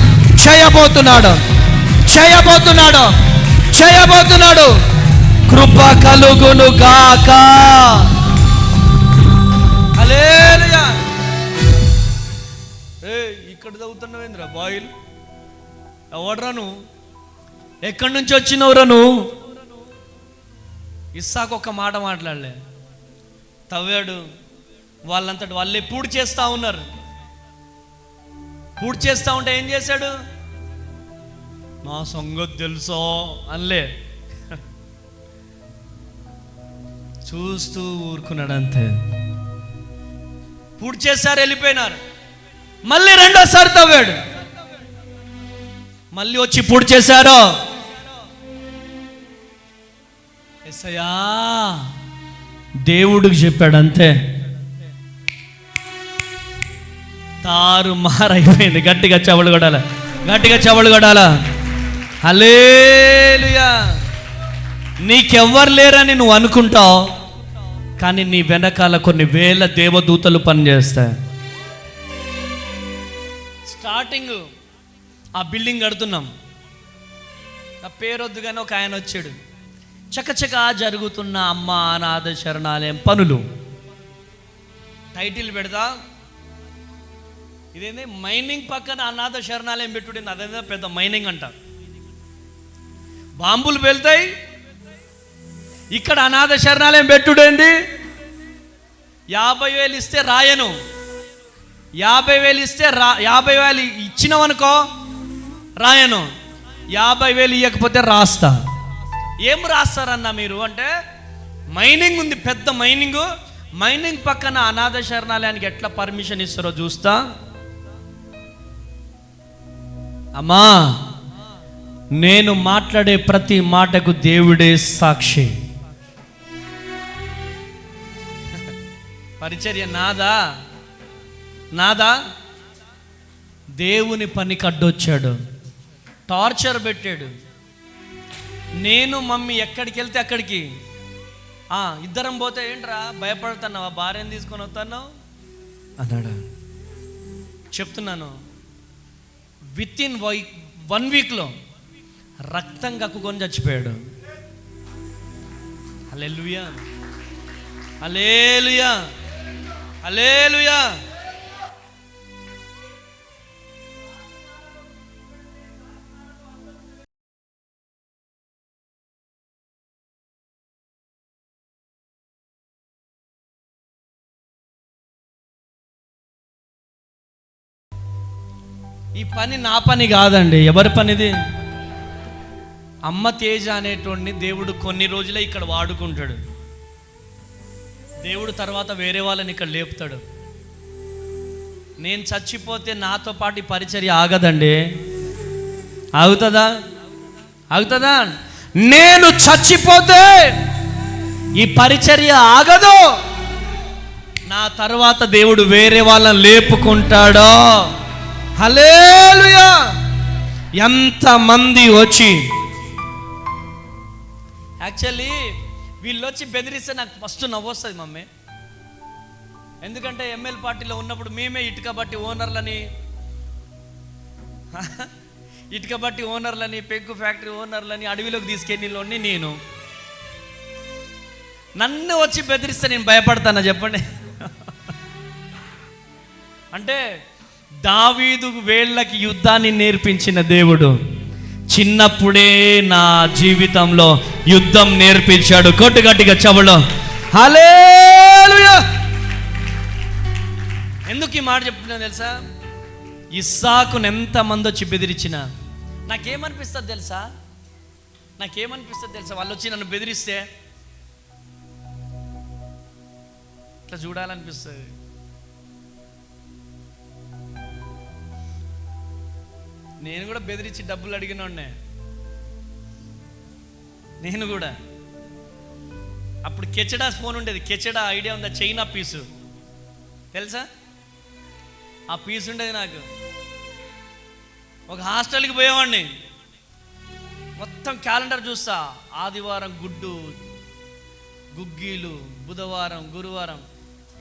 చేయబోతున్నాడు, చేయబోతున్నాడు, చేయబోతున్నాడు. కృప కలుగును గాక. హల్లెలూయా. ఇక్కడ చదువుతున్నావేంద్రా బాయిల్? ఎవడ్రా నువ్వు? ఎక్కడి నుంచి వచ్చినవురా నువ్వు? ఇస్సాకు ఒక మాట మాట్లాడలే, తవ్వాడు. వాళ్ళంతటి వాళ్ళే పూడి చేస్తూ ఉన్నారు. పూడి చేస్తూ ఉంటే ఏం చేశాడు? నా సంగతి తెలుసా అనలే, చూస్తూ ఊరుకున్నాడు అంతే. పూడి చేశారు, వెళ్ళిపోయినారు. మళ్ళీ రెండోసారి తవ్వాడు, మళ్ళీ వచ్చి పూడి చేశారు. యేసయ్యా దేవుడికి చెప్పాడు అంతే. తారుమారైపోయింది. గట్టిగా చెవలు కొడాల, గట్టిగా చెవలు కొడాల. హల్లెలూయా. నీకెవ్వరు లేరని నువ్వు అనుకుంటావు, కానీ నీ వెనకాల కొన్ని వేల దేవదూతలు పనిచేస్తాయి. స్టార్టింగ్ ఆ బిల్డింగ్ కడుతున్నాం, నా పేరొద్దు కానీ ఒక ఆయన వచ్చాడు. చకచకా జరుగుతున్న అమ్మ అనాథ శరణాలయం పనులు. టైటిల్ పెడతా, ఇదేంది మైనింగ్ పక్కన అనాథ శరణాలయం పెట్టుడింది. అదేదో పెద్ద మైనింగ్ అంట. బాంబులు వెళ్తాయి, ఇక్కడ అనాథ శరణాలయం పెట్టుడేంది? 50,000 ఇస్తే రాయను, 50,000 ఇస్తే 50,000 ఇచ్చినవనుకో రాయను, 50,000 ఇవ్వకపోతే రాస్తా. ఏం రాస్తారన్నా మీరు అంటే, మైనింగ్ ఉంది, పెద్ద మైనింగ్. మైనింగ్ పక్కన అనాథ శరణాలయానికి ఎట్లా పర్మిషన్ ఇస్తారో చూస్తా. అమ్మా, నేను మాట్లాడే ప్రతి మాటకు దేవుడే సాక్షి. పరిచర్య నాదా, నాదా? దేవుని పనికి అడ్డొచ్చాడు, టార్చర్ పెట్టాడు. నేను మమ్మీ ఎక్కడికి వెళ్తే అక్కడికి, ఇద్దరం పోతే ఏంట్రా భయపడుతున్నావా, భార్యను తీసుకొని వస్తున్నావు అన్నాడు. చెప్తున్నాను, విత్ ఇన్ 1 వీక్లో రక్తం కక్కుకొని చచ్చిపోయాడు. హల్లెలూయా, హల్లెలూయా, హల్లెలూయా. ఈ పని నా పని కాదండి, ఎవరి పనిది? అమ్మ తేజ అనేటువంటి దేవుడు కొన్ని రోజులే ఇక్కడ వాడుకుంటాడు. దేవుడు తర్వాత వేరే వాళ్ళని ఇక్కడ లేపుతాడు. నేను చచ్చిపోతే నాతో పాటు ఈ పరిచర్య ఆగదండి. ఆగుతుందా? ఆగుతుందా? నేను చచ్చిపోతే ఈ పరిచర్య ఆగదు. నా తర్వాత దేవుడు వేరే వాళ్ళని లేపుకుంటాడో. హల్లెలూయా. ఎంతమంది వచ్చి, యాక్చువల్లీ వీళ్ళు వచ్చి బెదిరిస్తే నాకు ఫస్ట్ నవ్వు వస్తుంది మమ్మీ. ఎందుకంటే ఎమ్మెల్యే పార్టీలో ఉన్నప్పుడు మేమే ఇటుక బట్టి ఓనర్లని పెగ్గు ఫ్యాక్టరీ ఓనర్లని అడవిలోకి తీసుకెళ్ళి నేను. నన్ను వచ్చి బెదిరిస్తే నేను భయపడతానా చెప్పండి? అంటే దావీదు వేళ్ళకి యుద్ధాన్ని నేర్పించిన దేవుడు చిన్నప్పుడే నా జీవితంలో యుద్ధం నేర్పించాడు. కొట్టు గట్టిగా చెవులో హల్లెలూయా. ఎందుకు ఈ మాట చెప్తున్నా తెలుసా? ఇస్సాకును ఎంతమంది వచ్చి బెదిరించిన నాకేమనిపిస్తుంది తెలుసా? వాళ్ళు వచ్చి నన్ను బెదిరిస్తే ఇట్లా చూడాలనిపిస్తుంది. నేను కూడా బెదిరించి డబ్బులు అడిగినోడ్నే. నేను కూడా అప్పుడు కెచడా ఫోన్ ఉండేది. కెచడా ఐడియా ఉందా? చైనా పీసు తెలుసా? ఆ పీస్ ఉండేది నాకు. ఒక హాస్టల్కి పోయేవాడిని, మొత్తం క్యాలెండర్ చూస్తా, ఆదివారం గుడ్డు, గుగ్గీలు, బుధవారం, గురువారం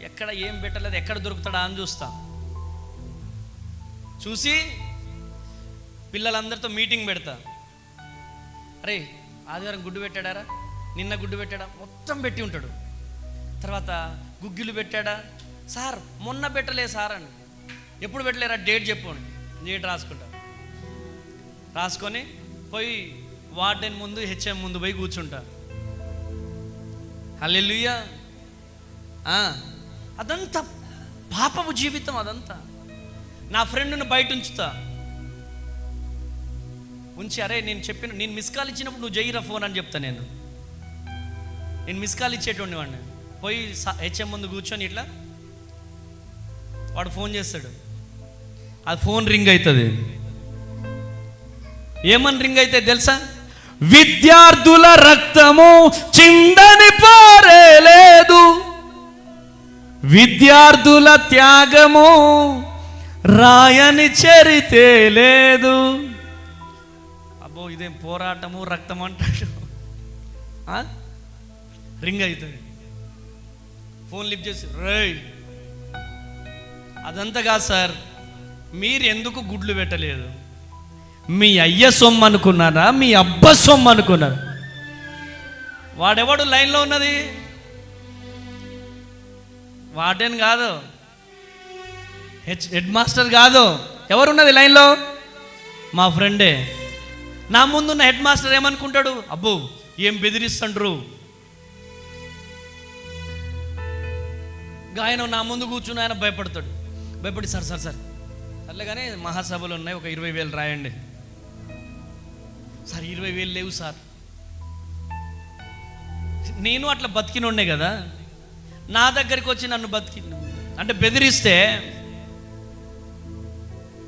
ఎక్కడ ఏం పెట్టలేదు, ఎక్కడ దొరుకుతాడా అని చూస్తా. చూసి పిల్లలందరితో మీటింగ్ పెడతా. అరే ఆదివారం గుడ్డు పెట్టాడారా, నిన్న గుడ్డు పెట్టాడా, మొత్తం పెట్టి ఉంటాడు. తర్వాత గుగ్గిలు పెట్టాడా, సార్ మొన్న పెట్టలే సార్ అని. ఎప్పుడు పెట్టలేరా, డేట్ చెప్పండి. డేట్ రాసుకుంటా, రాసుకొని పోయి వార్డెన్ ముందు, హెచ్ఎం ముందు పోయి కూర్చుంటా. హల్లెలూయా. అదంతా పాపపు జీవితం. అదంతా నా ఫ్రెండ్ను బయట ఉంచుతా, ఉంచి అరే నేను మిస్ కాల్ ఇచ్చినప్పుడు నువ్వు జైరా ఫోన్ అని చెప్తా. నేను మిస్ కాల్ ఇచ్చేటోండి వాడిని. పోయి హెచ్ఎం ముందు కూర్చొని ఇట్లా వాడు ఫోన్ చేస్తాడు, అది ఫోన్ రింగ్ అవుతుంది. ఏమని రింగ్ అయితే తెలుసా, విద్యార్థుల రక్తము చిందని పారేలేదు, విద్యార్థుల త్యాగము రాయని చరితే లేదు. అబ్బో ఇదేం పోరాటము, రక్తం అంటాడు. రింగ్ అవుతుంది, ఫోన్ లిఫ్ట్ చేసి రేయ్ అదంతా కాదు సార్, మీరు ఎందుకు గుడ్లు పెట్టలేదు, మీ అయ్య సొమ్ము అనుకున్నారా, మీ అబ్బ సొమ్ము అనుకున్నారా? వాడెవడు లైన్లో ఉన్నది, వార్డెన్ కాదు, హెడ్ మాస్టర్ కాదు, ఎవరున్నది లైన్లో? మా ఫ్రెండే. నా ముందున్న హెడ్ మాస్టర్ ఏమనుకుంటాడు, అబ్బో ఏం బెదిరిస్తుండ్రు, ఆయన నా ముందు కూర్చుని ఆయన భయపడతాడు. భయపడి సార్ సార్ సార్ అట్లాగానే మహాసభలు ఉన్నాయి, ఒక 20,000 రాయండి సార్. 20,000 లేవు సార్. నేను అట్లా బతికినుండే కదా, నా దగ్గరికి వచ్చి నన్ను అంటే బెదిరిస్తే,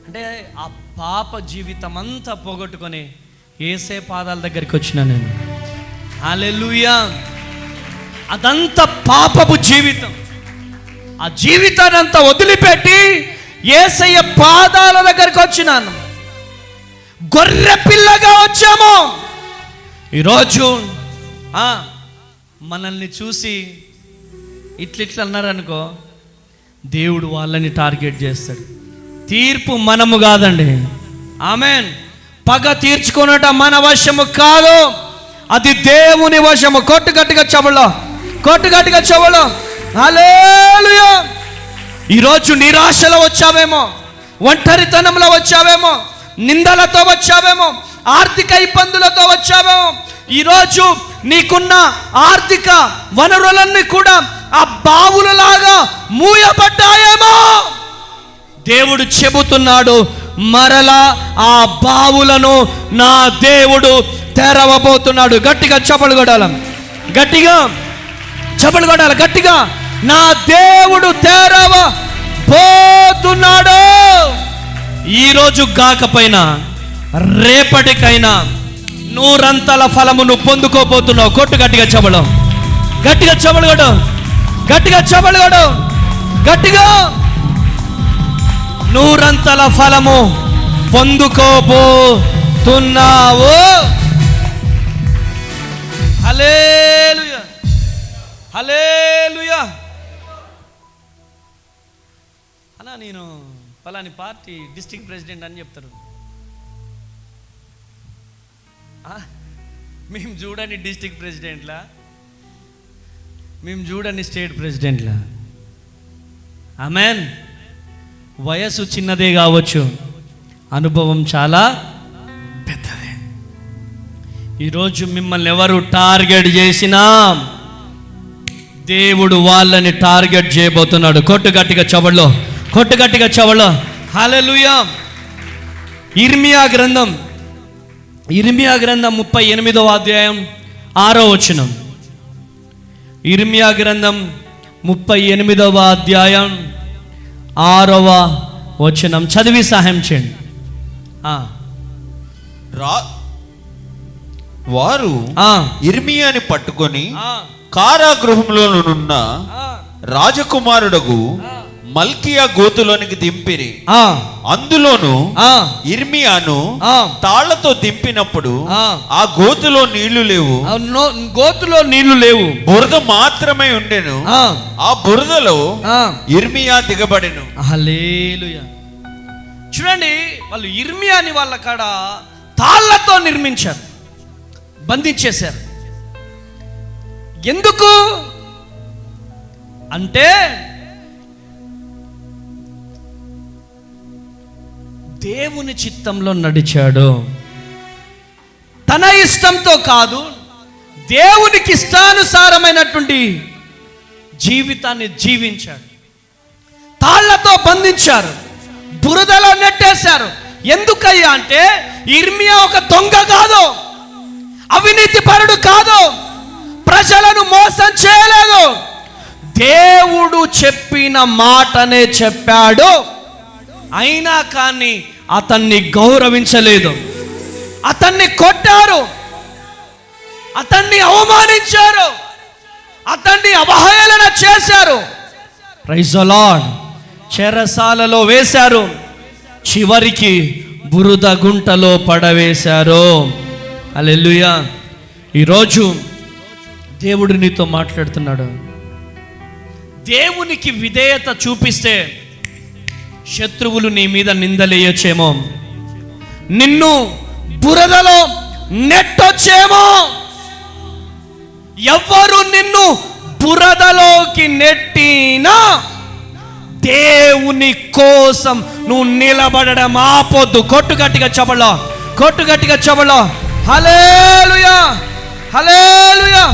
అంటే ఆ పాప జీవితం అంతా పోగొట్టుకొని యేసే పాదాల దగ్గరికి వచ్చిన నేను. హల్లెలూయా. అదంతా పాపపు జీవితం. ఆ జీవితాన్ని అంతా వదిలిపెట్టి యేసయ్య పాదాల దగ్గరికి వచ్చినాను. గొర్రె పిల్లగా వచ్చాము. ఈరోజు మనల్ని చూసి ఇట్లిట్లా అన్నారనుకో, దేవుడు వాళ్ళని టార్గెట్ చేస్తాడు. తీర్పు మనము కాదండి. ఆమెన్. పగ తీర్చుకున్నట మన వశము కాదు, అది దేవుని వశము. కొట్టు గట్టిగా చెవులో, కొట్టు గట్టిగా చెవులో. హల్లెలూయా. ఈరోజు నిరాశలో వచ్చావేమో, ఒంటరితనంలో వచ్చావేమో, నిందలతో వచ్చావేమో, ఆర్థిక ఇబ్బందులతో వచ్చావేమో. ఈరోజు నీకున్న ఆర్థిక వనరులన్నీ కూడా ఆ బావులలాగా మూయబడ్డాయేమో. దేవుడు చెబుతున్నాడు, మరలా ఆ బావులను నా దేవుడు తెరవబోతున్నాడు. గట్టిగా చప్పలు కొట్టాలి, గట్టిగా చప్పలు కొట్టాలి, గట్టిగా. నా దేవుడు తెరవబోతున్నాడు. ఈరోజు కాకపోయినా రేపటికైనా 100 ఫలమును పొందుకోబోతున్నావు. కొట్టు గట్టిగా చప్పలు, గట్టిగా చప్పలు కొట్టు, గట్టిగా చప్పలు కొట్టు, గట్టిగా. 100 ఫలము పొందుకోబోతున్నావు. హల్లెలూయా, హల్లెలూయా. అన్నా నేను పలాని పార్టీ డిస్ట్రిక్ట్ ప్రెసిడెంట్ అని చెప్తారు. మేము చూడండి డిస్ట్రిక్ట్ ప్రెసిడెంట్లా, మేము చూడండి స్టేట్ ప్రెసిడెంట్లా. ఆమెన్. వయసు చిన్నదే కావచ్చు, అనుభవం చాలా పెద్దదే. ఈరోజు మిమ్మల్ని ఎవరు టార్గెట్ చేసినా దేవుడు వాళ్ళని టార్గెట్ చేయబోతున్నాడు. కొట్టు గట్టిగా చవళ్ళో, కొట్టు గట్టిగా చవళ్ళో. హల్లెలూయా. ఇర్మియా గ్రంథం 38వ అధ్యాయం 6వ వచనం. ఇర్మియా గ్రంథం 38వ అధ్యాయం 6వ వచనం చదివి సహాయం చేయండి. వారు ఇర్మియాని పట్టుకొని కారాగృహంలోనున్న రాజకుమారుడగు మల్కియా గోతులోనికి దింపిరి. అందులోను ఇర్మియాను తాళ్లతో దింపినప్పుడు ఆ గోతులో నీళ్లు లేవు. గోతులో నీళ్లు లేవు, బురద మాత్రమే ఉండెను. ఆ బురదలో ఇర్మియా దిగబడెను. హల్లెలూయా. చూడండి, వాళ్ళు ఇర్మియాని వాళ్ళ కాడ తాళ్లతో నిర్మించారు, బంధించేశారు. ఎందుకు అంటే దేవుని చిత్తంలో నడిచాడు. తన ఇష్టంతో కాదు, దేవునికి ఇష్టానుసారమైనటువంటి జీవితాన్ని జీవించాడు. తాళ్లతో బంధించారు, బురదలో నెట్టేశారు. ఎందుకయ్యా అంటే ఇర్మియా ఒక దొంగ కాదు, అవినీతి పరుడు కాదు, ప్రజలను మోసం చేయలేదు. దేవుడు చెప్పిన మాటనే చెప్పాడు. అయినా కానీ అతన్ని గౌరవించలేదు, అతన్ని కొట్టారు, అతన్ని అవమానించారు, అతన్ని అవహేళన చేశారు. Praise the lord. చెరసాలలో వేశారు, చివరికి బురద గుంటలో పడవేశారు. హల్లెలూయా. ఈరోజు దేవుడు నీతో మాట్లాడుతున్నాడు. దేవునికి విధేయత చూపిస్తే శత్రువులు నీ మీద నిందలేయొచ్చేమో, నిన్ను బురదలో నెట్టొచ్చేమో. ఎవ్వరు నిన్ను బురదలోకి నెట్టినా దేవుని కోసం నువ్వు నిలబడడం ఆపొద్దు. కొట్టు గట్టిగా చెప్పలో, కొట్టు గట్టిగా చెప్పలో. హల్లెలూయా, హల్లెలూయా.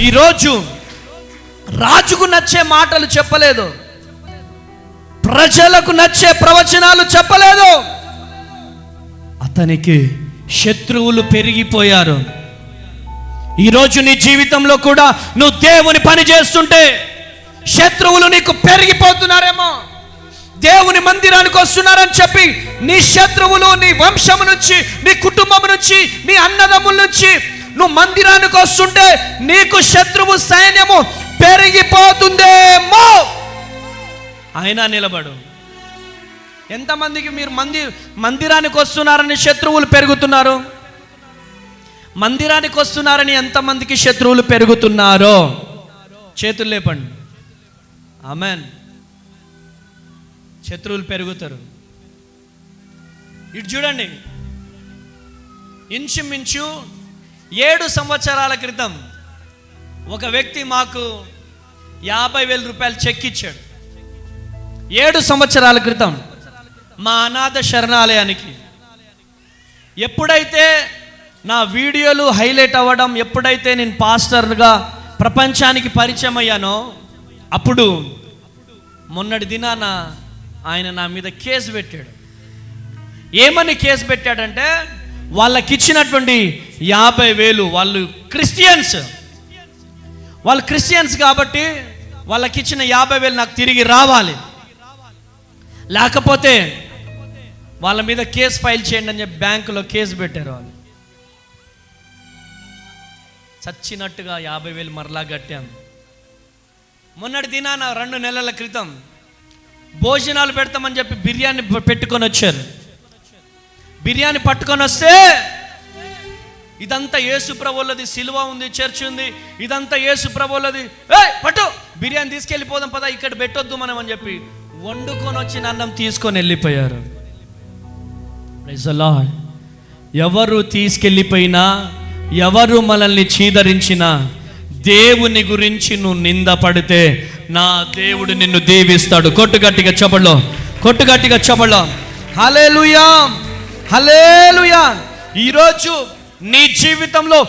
ఈరోజు రాజుకు నచ్చే మాటలు చెప్పలేదు, ప్రజలకు నచ్చే ప్రవచనాలు చెప్పలేదు. అతనికి శత్రువులు పెరిగిపోయారు. ఈరోజు నీ జీవితంలో కూడా నువ్వు దేవుని పని చేస్తుంటే శత్రువులు నీకు పెరిగిపోతున్నారేమో. దేవుని మందిరానికి వస్తున్నారని చెప్పి నీ శత్రువులు నీ వంశం నుంచి, నీ కుటుంబం నుంచి, నీ అన్నదమ్ముల నుంచి నువ్వు మందిరానికి వస్తుంటే నీకు శత్రువు సైన్యము పెరిగిపోతుందేమో. అయినా నిలబడు. ఎంతమందికి మీరు మందిరానికి వస్తున్నారని శత్రువులు పెరుగుతున్నారు? మందిరానికి వస్తున్నారని ఎంతమందికి శత్రువులు పెరుగుతున్నారో చేతులు లేపండి. ఆమెన్. శత్రువులు పెరుగుతారు. ఇటు చూడండి, ఇంచుమించు 7 సంవత్సరాల క్రితం ఒక వ్యక్తి మాకు 50,000 రూపాయలు చెక్ ఇచ్చాడు. 7 సంవత్సరాల క్రితం మా అనాథ శరణాలయానికి. ఎప్పుడైతే నా వీడియోలు హైలైట్ అవ్వడం, ఎప్పుడైతే నేను పాస్టర్గా ప్రపంచానికి పరిచయం అయ్యానో, అప్పుడు మొన్నటి దినాన ఆయన నా మీద కేసు పెట్టాడు. ఏమని కేసు పెట్టాడంటే, వాళ్ళకి ఇచ్చినటువంటి 50,000, వాళ్ళు క్రిస్టియన్స్ కాబట్టి వాళ్ళకి ఇచ్చిన 50,000 నాకు తిరిగి రావాలి, లేకపోతే వాళ్ళ మీద కేసు ఫైల్ చేయండి అని చెప్పి బ్యాంకులో కేసు పెట్టారు. వాళ్ళు చచ్చినట్టుగా 50,000 మరలా కట్టాం. మొన్నటి దినాన 2 నెలల క్రితం భోజనాలు పెడతామని చెప్పి బిర్యానీ పెట్టుకొని వచ్చారు. బిర్యానీ పట్టుకొని వస్తే, ఇదంతా యేసు ప్రభువులది, సిలువ ఉంది, చర్చ్ ఉంది, ఇదంతా యేసు ప్రభువులది, పట్టు బిర్యానీ తీసుకెళ్ళిపోదాం పదా, ఇక్కడ పెట్టొద్దు మనం అని చెప్పి వండుకొని వచ్చిన అన్నం తీసుకొని వెళ్ళిపోయారు. Praise the lord. ఎవరు తీసుకెళ్ళిపోయినా, ఎవరు మనల్ని చీదరించినా, దేవుని గురించి నువ్వు నిందపడితే నా దేవుడు నిన్ను దీవిస్తాడు. కొట్టు గట్టిగా చెప్పలో, కొట్టు గట్టిగా చెప్పలో. హల్లెలూయా, హల్లెలూయా. ఈరోజు నీ జీవితంలో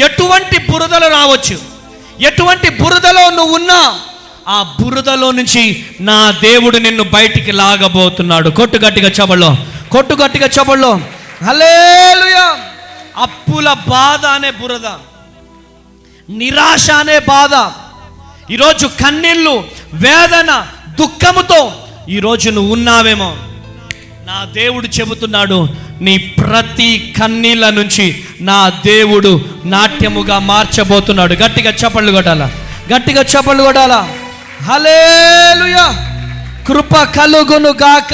ఎటువంటి బురదలు రావచ్చు, ఎటువంటి బురదలో నువ్వు ఉన్నా ఆ బురదలో నుంచి నా దేవుడు నిన్ను బయటికి లాగబోతున్నాడు. కొట్టు గట్టిగా చెప్పలో, కొట్టు గట్టిగా చెప్పలో. హల్లెలూయా. అప్పుల బాధ అనే బురద, నిరాశ అనే బాధ, ఈరోజు కన్నీళ్ళు, వేదన, దుఃఖముతో ఈరోజు నువ్వు ఉన్నావేమో. నా దేవుడు చెబుతున్నాడు, నీ ప్రతి కన్నీళ్ళ నుంచి నా దేవుడు నాట్యముగా మార్చబోతున్నాడు. గట్టిగా చప్పళ్ళు కొట్టాలా, గట్టిగా చప్పళ్ళు కొట్టాలా. హల్లెలూయా. కృప కలుగును గాక.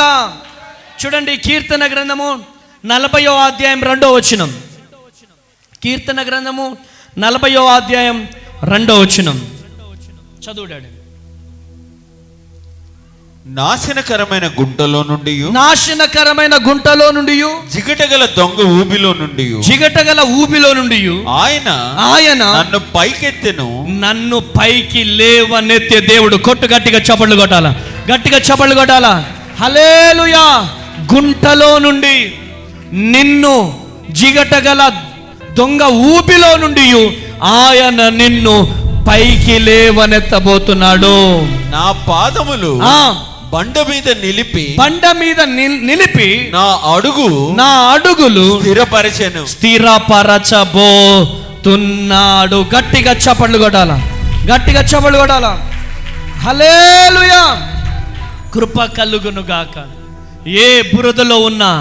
చూడండి, కీర్తన గ్రంథము 40వ అధ్యాయం 2వ వచనం. కీర్తన గ్రంథము 40వ అధ్యాయం 2వ వచనం చదువుడాడు. నాశనకరమైన గుంటలో నుండి జిగటగల దొంగ ఊబిలో నుండి ఆయన నన్ను పైకెత్తెను. నన్ను పైకి లేవనెత్తే దేవుడు. కొట్టు, గట్టిగా చప్పట్లు కొట్టాల, గట్టిగా చప్పట్లు కొట్టాల. హల్లెలూయా. గుంటలో నుండి, నిన్ను జిగటగల దొంగ ఊబిలో నుండి ఆయన నిన్ను పైకి లేవనెత్తబోతున్నాడు. నా పాదములు బండ మీద నిలిపి నా అడుగులు స్థిరపరచబోతున్నాడు. గట్టిగా చప్పట్లు కొట్టాల, గట్టిగా చప్పట్లు కొట్టాల. హల్లెలూయా. కృప కలుగును గాక. ఏ బురదలో ఉన్నా,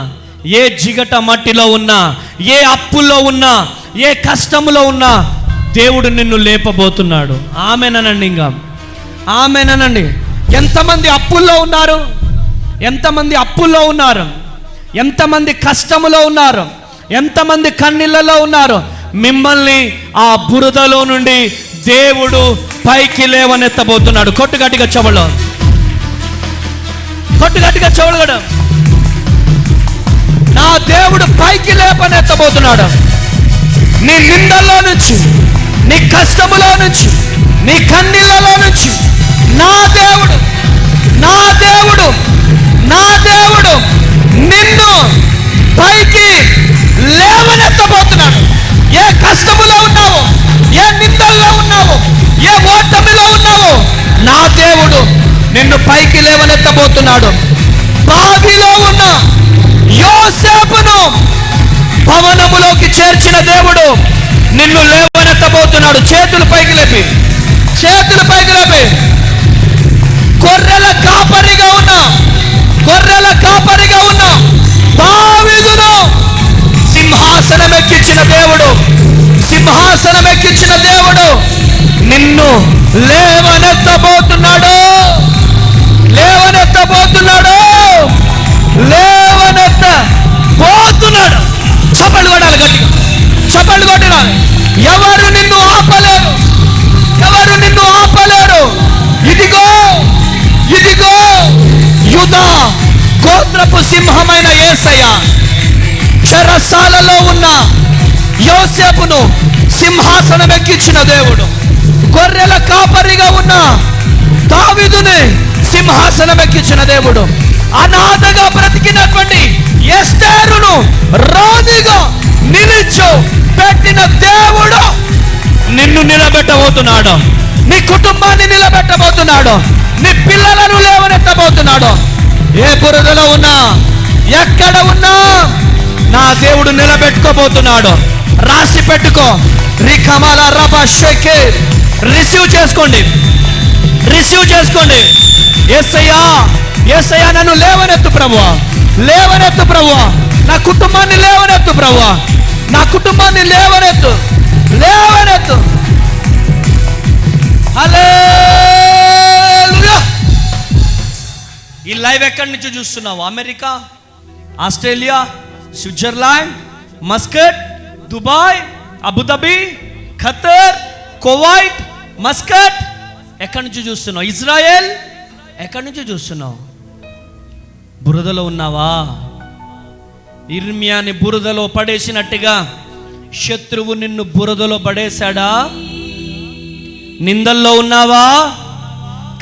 ఏ జిగట మట్టిలో ఉన్నా, ఏ అప్పుల్లో ఉన్నా, ఏ కష్టములో ఉన్నా దేవుడు నిన్ను లేపబోతున్నాడు. ఆమేనండి. ఇంకా ఆమేనండి. ఎంతమంది అప్పుల్లో ఉన్నారు, ఎంతమంది అప్పుల్లో ఉన్నారు, ఎంతమంది కష్టములో ఉన్నారు, ఎంతమంది కన్నీళ్ళలో ఉన్నారు. మిమ్మల్ని ఆ బురదలో నుండి దేవుడు పైకి లేవనెత్తబోతున్నాడు. కొట్టు, గట్టిగా చెవులు, కొట్టు, గట్టిగా చెవులు కూడా. నా దేవుడు పైకి లేపనెత్తబోతున్నాడు. నీ నిందల్లో నుంచి, నీ కష్టములో నుంచి, నీ కన్నీళ్ళలో నుంచి నా దేవుడు నిన్ను పైకి లేవనెత్తబోతున్నాడు. ఏ కష్టములో ఉన్నావో, ఏ నిందల్లో ఉన్నావో, ఏ ఓటమిలో ఉన్నావో, నా దేవుడు నిన్ను పైకి లేవనెత్తబోతున్నాడు. బావిలో ఉన్న యోసేపును భవనములోకి చేర్చిన దేవుడు నిన్ను లేవనెత్తబోతున్నాడు. చేతులు పైకి లేపి, చేతులు పైకి లేపి. గొర్రెల కాపరిగా ఉన్న దావీదును సింహాసనం ఎక్కించిన దేవుడు నిన్ను లేవనెత్తబోతున్నాడు. చప్పట్లు కొట్టాలి, గట్టిగా చప్పట్లు కొట్టాలి. ఎవరు నిన్ను ఆపలేరు. ఇదిగో యూదా గోత్రపు సింహమైన యేసయ్య చెరసాలలో ఉన్న యోసేపును సింహాసనం ఎక్కించిన దేవుడు, గొర్రెల కాపరిగా ఉన్న దావీదుని సింహాసనం ఎక్కించిన దేవుడు, అనాథగా బ్రతికినటువంటి ఎస్తేరును రాణిగా నిలిచో పెట్టిన దేవుడు నిన్ను నిలబెట్టబోతున్నాడు. నీ కుటుంబాన్ని నిలబెట్టబోతున్నాడు. నీ పిల్లలను లేవనెత్తబోతున్నాడు. ఏ బురదలో ఉన్నా, ఎక్కడ ఉన్నా నా దేవుడు నిలబెట్టుకోబోతున్నాడు. రాసి పెట్టుకో. రికమల రబ షెకే. రిసీవ్ చేసుకోండి. యేసయ్యా నన్ను లేవనెత్తు ప్రభువా, నా కుటుంబాన్ని లేవనెత్తు ప్రభువా, నా కుటుంబాన్ని లేవనెత్తు. హల్లెలూయా. ఈ లైవ్ ఎక్కడి నుంచి చూస్తున్నావు? America, Australia, Switzerland, Muscat, Dubai, Abu Dhabi, Qatar, Kuwait, Muscat. ఎక్కడి నుంచి చూస్తున్నావు? ఇజ్రాయెల్. ఎక్కడి నుంచి చూస్తున్నావు? బురదలో ఉన్నావా? ఇర్మియాని బురదలో పడేసినట్టుగా శత్రువు నిన్ను బురదలో పడేశాడా? నిందల్లో ఉన్నావా?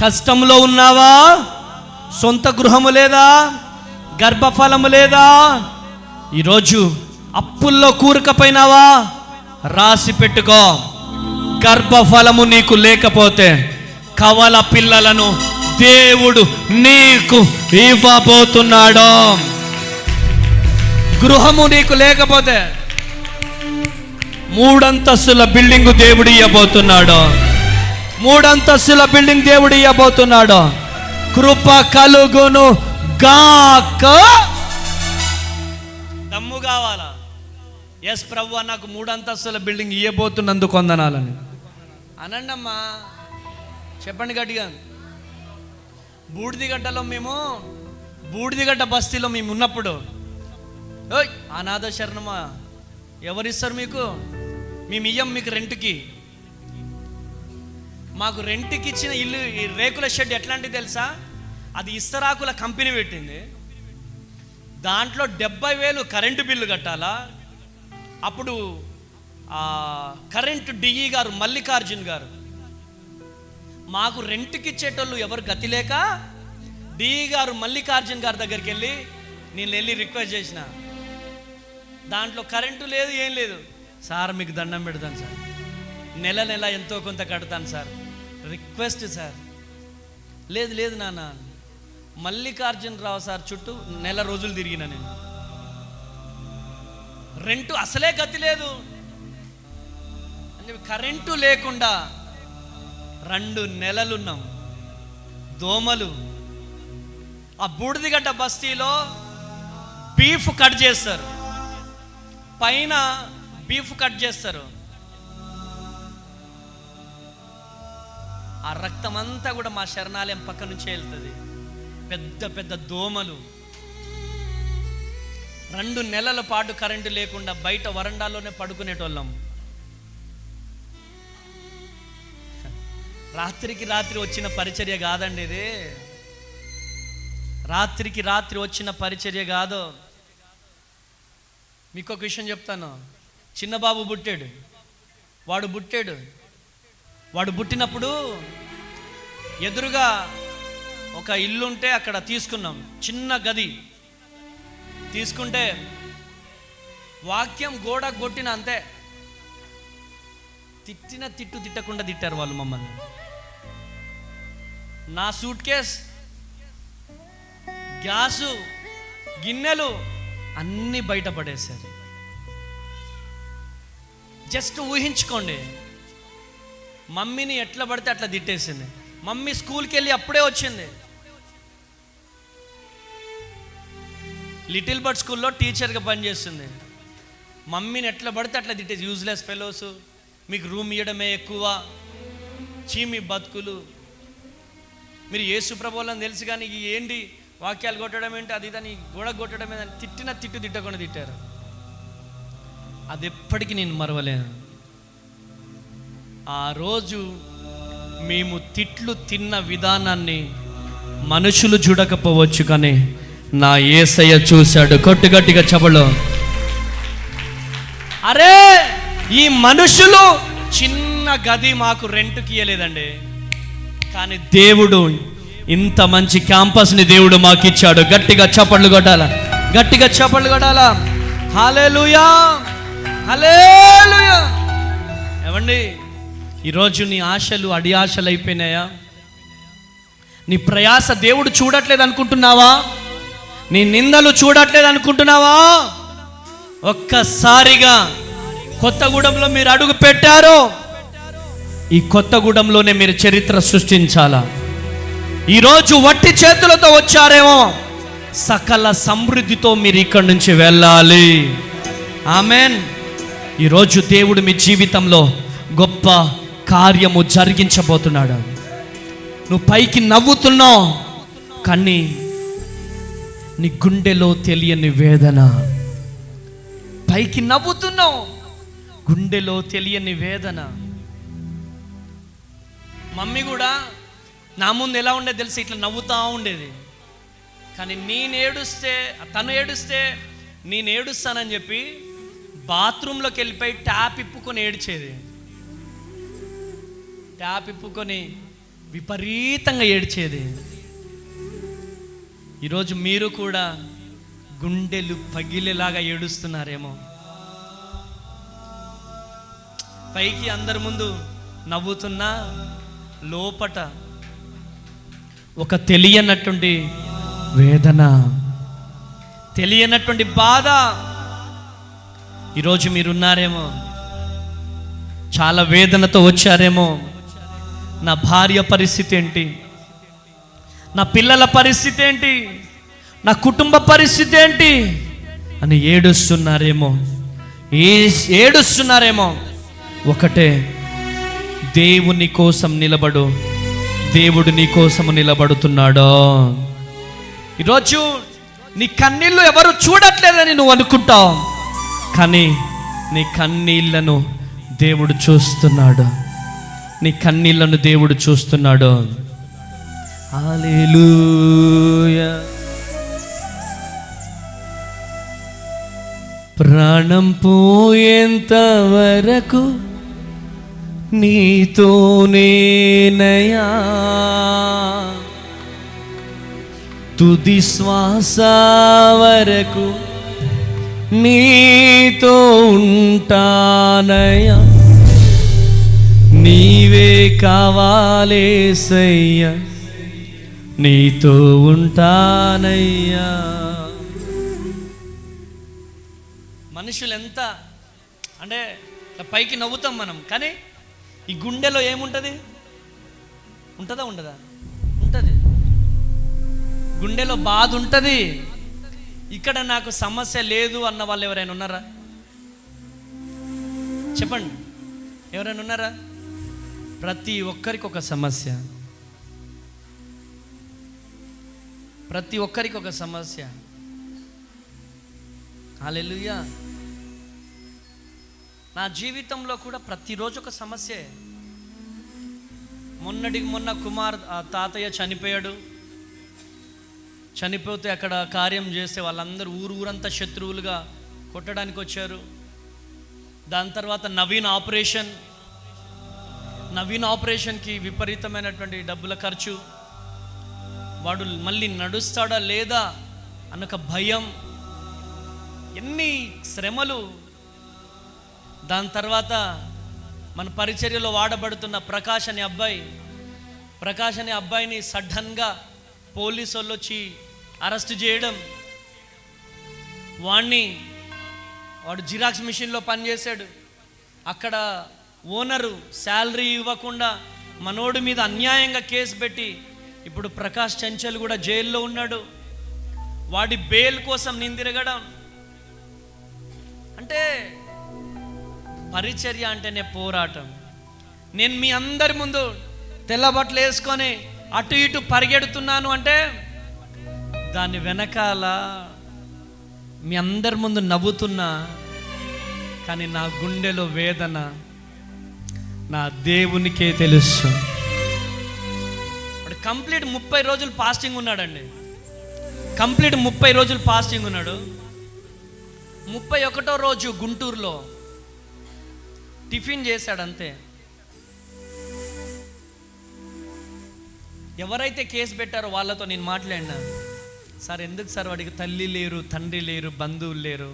కష్టంలో ఉన్నావా? సొంత గృహము లేదా? గర్భఫలము లేదా? ఈరోజు అప్పుల్లో కూరుకపోయినావా? రాసి పెట్టుకో. గర్భఫలము నీకు లేకపోతే కవల పిల్లలను దేవుడు నీకు ఇవ్వబోతున్నాడు. గృహము నీకు లేకపోతే 3 అంతస్తుల బిల్డింగ్ దేవుడు ఇవ్వబోతున్నాడు. 3 అంతస్తుల బిల్డింగ్ దేవుడు ఇవ్వబోతున్నాడు. కృప కలుగును గాక. దమ్ము కావాలా? ఎస్ ప్రభు, నాకు 3 అంతస్తుల బిల్డింగ్ ఇవ్వబోతున్నందుకు వందనాలని అనండమ్మా. చెప్పండి గట్టిగా. బూడిదిగడ్డ బస్తీలో మేము ఉన్నప్పుడు, ఓయ్ అనాథ శరణమా ఎవరిస్తారు మీకు? మేము ఇయ్యం మీకు రెంట్కి. మాకు రెంట్కి ఇచ్చిన ఇల్లు, ఈ రేకుల షెడ్ ఎట్లాంటిది తెలుసా? అది ఇస్తరాకుల కంపెనీ పెట్టింది. దాంట్లో 70,000 కరెంటు బిల్లు కట్టాలా. అప్పుడు కరెంటు డిఈ గారు మల్లికార్జున్ గారు మాకు రెంట్కి ఇచ్చేటోళ్ళు ఎవరు గతి లేక డిఈ గారు మల్లికార్జున్ గారి దగ్గరికి వెళ్ళి నేను వెళ్ళి రిక్వెస్ట్ చేసిన, దాంట్లో కరెంటు లేదు ఏం లేదు. సార్ మీకు దండం పెడతాను సార్, నెల ఎంతో కొంత కడతాను సార్, రిక్వెస్ట్ సార్. లేదు నాన్న, మల్లికార్జున్ రావు సార్ చుట్టూ నెల రోజులు తిరిగిన నేను, రెంటు అసలే గతి లేదు అని కరెంటు లేకుండా 2 నెలలున్నాం. దోమలు. ఆ బూడిదిగడ్డ బస్తీలో బీఫ్ కట్ చేస్తారు, పైన బీఫ్ కట్ చేస్తారు. ఆ రక్తం అంతా కూడా మా శరణాలయం పక్క నుంచి వెళ్తుంది. పెద్ద పెద్ద దోమలు. 2 నెలల పాటు కరెంటు లేకుండా బయట వరండాలోనే పడుకునేటోళ్ళం. రాత్రికి రాత్రి వచ్చిన పరిచర్య కాదండి ఇది. రాత్రికి రాత్రి వచ్చిన పరిచర్య కాదు. మీకు ఒక విషయం చెప్తాను. చిన్న బాబు పుట్టాడు. వాడు పుట్టినప్పుడు ఎదురుగా ఒక ఇల్లు ఉంటే అక్కడ తీసుకున్నాం, చిన్న గది తీసుకుంటే వాక్యం గోడ కొట్టిన అంతే, తిట్టకుండా తిట్టారు వాళ్ళు మమ్మల్ని. నా సూట్ కేస్, గ్యాసు, గిన్నెలు అన్నీ బయటపడేశారు. జస్ట్ ఊహించుకోండి, మమ్మీని ఎట్లా పడితే అట్లా తిట్టేసింది. మమ్మీ స్కూల్కి వెళ్ళి అప్పుడే వచ్చింది. లిటిల్ బర్డ్ స్కూల్లో టీచర్గా పనిచేస్తుంది. మమ్మీని ఎట్లా పడితే అట్లా తిట్టేసి, యూజ్లెస్ ఫెలోస్, మీకు రూమ్ ఇవ్వడమే ఎక్కువ, చీమి బతుకులు, మీరు యేసు ప్రభువులని తెలుసు కానీ ఏంటి వాక్యాలు కొట్టడం ఏంటి, అది దాన్ని గోడ కొట్టడం ఏంటని తిట్టకుండా తిట్టారు. అది ఎప్పటికీ నేను మరవలేను. ఆ రోజు మేము తిట్లు తిన్న విధానాన్ని మనుషులు చూడకపోవచ్చు, కానీ నా యేసయ్య చూశాడు. గట్టిగా చెప్పలో. అరే ఈ మనుషులు చిన్న గది మాకు రెంట్కి ఇయ్యలేదండి, కానీ దేవుడు ఇంత మంచి క్యాంపస్ని దేవుడు మాకు ఇచ్చాడు. గట్టిగా చప్పట్లు కొట్టాలా. హల్లెలూయా, హల్లెలూయా. ఏమండి, ఈరోజు నీ ఆశలు అడి ఆశలు అయిపోయినాయా? నీ ప్రయాస దేవుడు చూడట్లేదు అనుకుంటున్నావా? నీ నిందలు చూడట్లేదు అనుకుంటున్నావా? ఒక్కసారిగా కొత్తగూడెంలో మీరు అడుగు పెట్టారో, ఈ కొత్తగూడెంలోనే మీరు చరిత్ర సృష్టించాలా. ఈరోజు వట్టి చేతులతో వచ్చారేమో, సకల సమృద్ధితో మీరు ఇక్కడి నుంచి వెళ్ళాలి. ఆమెన్. ఈరోజు దేవుడు మీ జీవితంలో గొప్ప కార్యము జరిగించబోతున్నాడు. నువ్వు పైకి నవ్వుతున్నావు, కానీ నీ గుండెలో తెలియని వేదన. పైకి నవ్వుతున్నావు, గుండెలో తెలియని వేదన. మమ్మీ కూడా నా ముందు ఎలా ఉండేది తెలిసి ఇట్లా నవ్వుతూ ఉండేది, కానీ తను ఏడుస్తే నేను ఏడుస్తానని చెప్పి బాత్రూంలోకి వెళ్ళిపోయి ట్యాప్ ఇప్పుకొని ఏడ్చేది. ట్యాప్ ఇప్పుకొని విపరీతంగా ఏడ్చేది. ఈరోజు మీరు కూడా గుండెలు పగిలేలాగా ఏడుస్తున్నారేమో. పైకి అందరి ముందు నవ్వుతున్నా లోపట ఒక తెలియనటువంటి వేదన, తెలియనటువంటి బాధ. ఈరోజు మీరున్నారేమో, చాలా వేదనతో వచ్చారేమో. నా భార్య పరిస్థితి ఏంటి, నా పిల్లల పరిస్థితి ఏంటి, నా కుటుంబ పరిస్థితి ఏంటి అని ఏడుస్తున్నారేమో. ఒకటే, దేవుని కోసం నిలబడు, దేవుడు నీ కోసము నిలబడుతున్నాడు. ఈరోజు నీ కన్నీళ్ళు ఎవరు చూడట్లేదని నువ్వు అనుకుంటావు, కానీ నీ కన్నీళ్లను దేవుడు చూస్తున్నాడు. నీ కన్నీళ్లను దేవుడు చూస్తున్నాడు. హల్లెలూయా. ప్రాణం పోయేంత వరకు నీతోనేనయా, తుది శ్వాస వరకు నీతో ఉంటానయ్యా. నీవే కావాలేసయ్యా, నీతో ఉంటానయ్యా. మనుషులు ఎంత అంటే పైకి నవ్వుతాం మనం, కానీ ఈ గుండెలో ఏముంటుంది? ఉంటుందా ఉండదా? ఉంటుంది. గుండెలో బాధ ఉంటుంది. ఇక్కడ నాకు సమస్య లేదు అన్న వాళ్ళు ఎవరైనా ఉన్నారా? చెప్పండి, ఎవరైనా ఉన్నారా? ప్రతి ఒక్కరికి ఒక సమస్య, ప్రతి ఒక్కరికి ఒక సమస్య. హల్లెలూయా. నా జీవితంలో కూడా ప్రతిరోజు ఒక సమస్యే. మొన్న తాతయ్య చనిపోయాడు. చనిపోతే అక్కడ కార్యం చేస్తే వాళ్ళందరూ ఊరంతా శత్రువులుగా కొట్టడానికి వచ్చారు. దాని తర్వాత నవీన్ ఆపరేషన్కి విపరీతమైనటువంటి డబ్బుల ఖర్చు. వాడు మళ్ళీ నడుస్తాడా లేదా అన్నొక భయం, ఎన్ని శ్రమలు. దాని తర్వాత మన పరిచర్యలో వాడబడుతున్న ప్రకాష్ అనే అబ్బాయిని సడన్గా పోలీసు వాళ్ళు వచ్చి అరెస్ట్ చేయడం. వాడు జిరాక్స్ మిషన్లో పనిచేశాడు. అక్కడ ఓనరు శాలరీ ఇవ్వకుండా మనోడి మీద అన్యాయంగా కేసు పెట్టి ఇప్పుడు ప్రకాష్ చెంచల్ కూడా జైల్లో ఉన్నాడు. వాడి బెయిల్ కోసం నేను తిరగడం అంటే పరిచర్య అంటేనే పోరాటం. నేను మీ అందరి ముందు తెల్ల బట్టలు వేసుకొని అటు ఇటు పరిగెడుతున్నాను అంటే దాని వెనకాల మీ అందరి ముందు నవ్వుతున్నా, కానీ నా గుండెలో వేదన నా దేవునికే తెలుసు. ఇప్పుడు కంప్లీట్ 30 రోజులు ఫాస్టింగ్ ఉన్నాడండి. కంప్లీట్ 30 రోజులు ఫాస్టింగ్ ఉన్నాడు. 31వ రోజు గుంటూరులో టిఫిన్ చేశాడు అంతే. ఎవరైతే కేసు పెట్టారో వాళ్ళతో నేను మాట్లాడినా, సార్ ఎందుకు సార్ వాడికి తల్లి లేరు, తండ్రి లేరు, బంధువులు లేరు.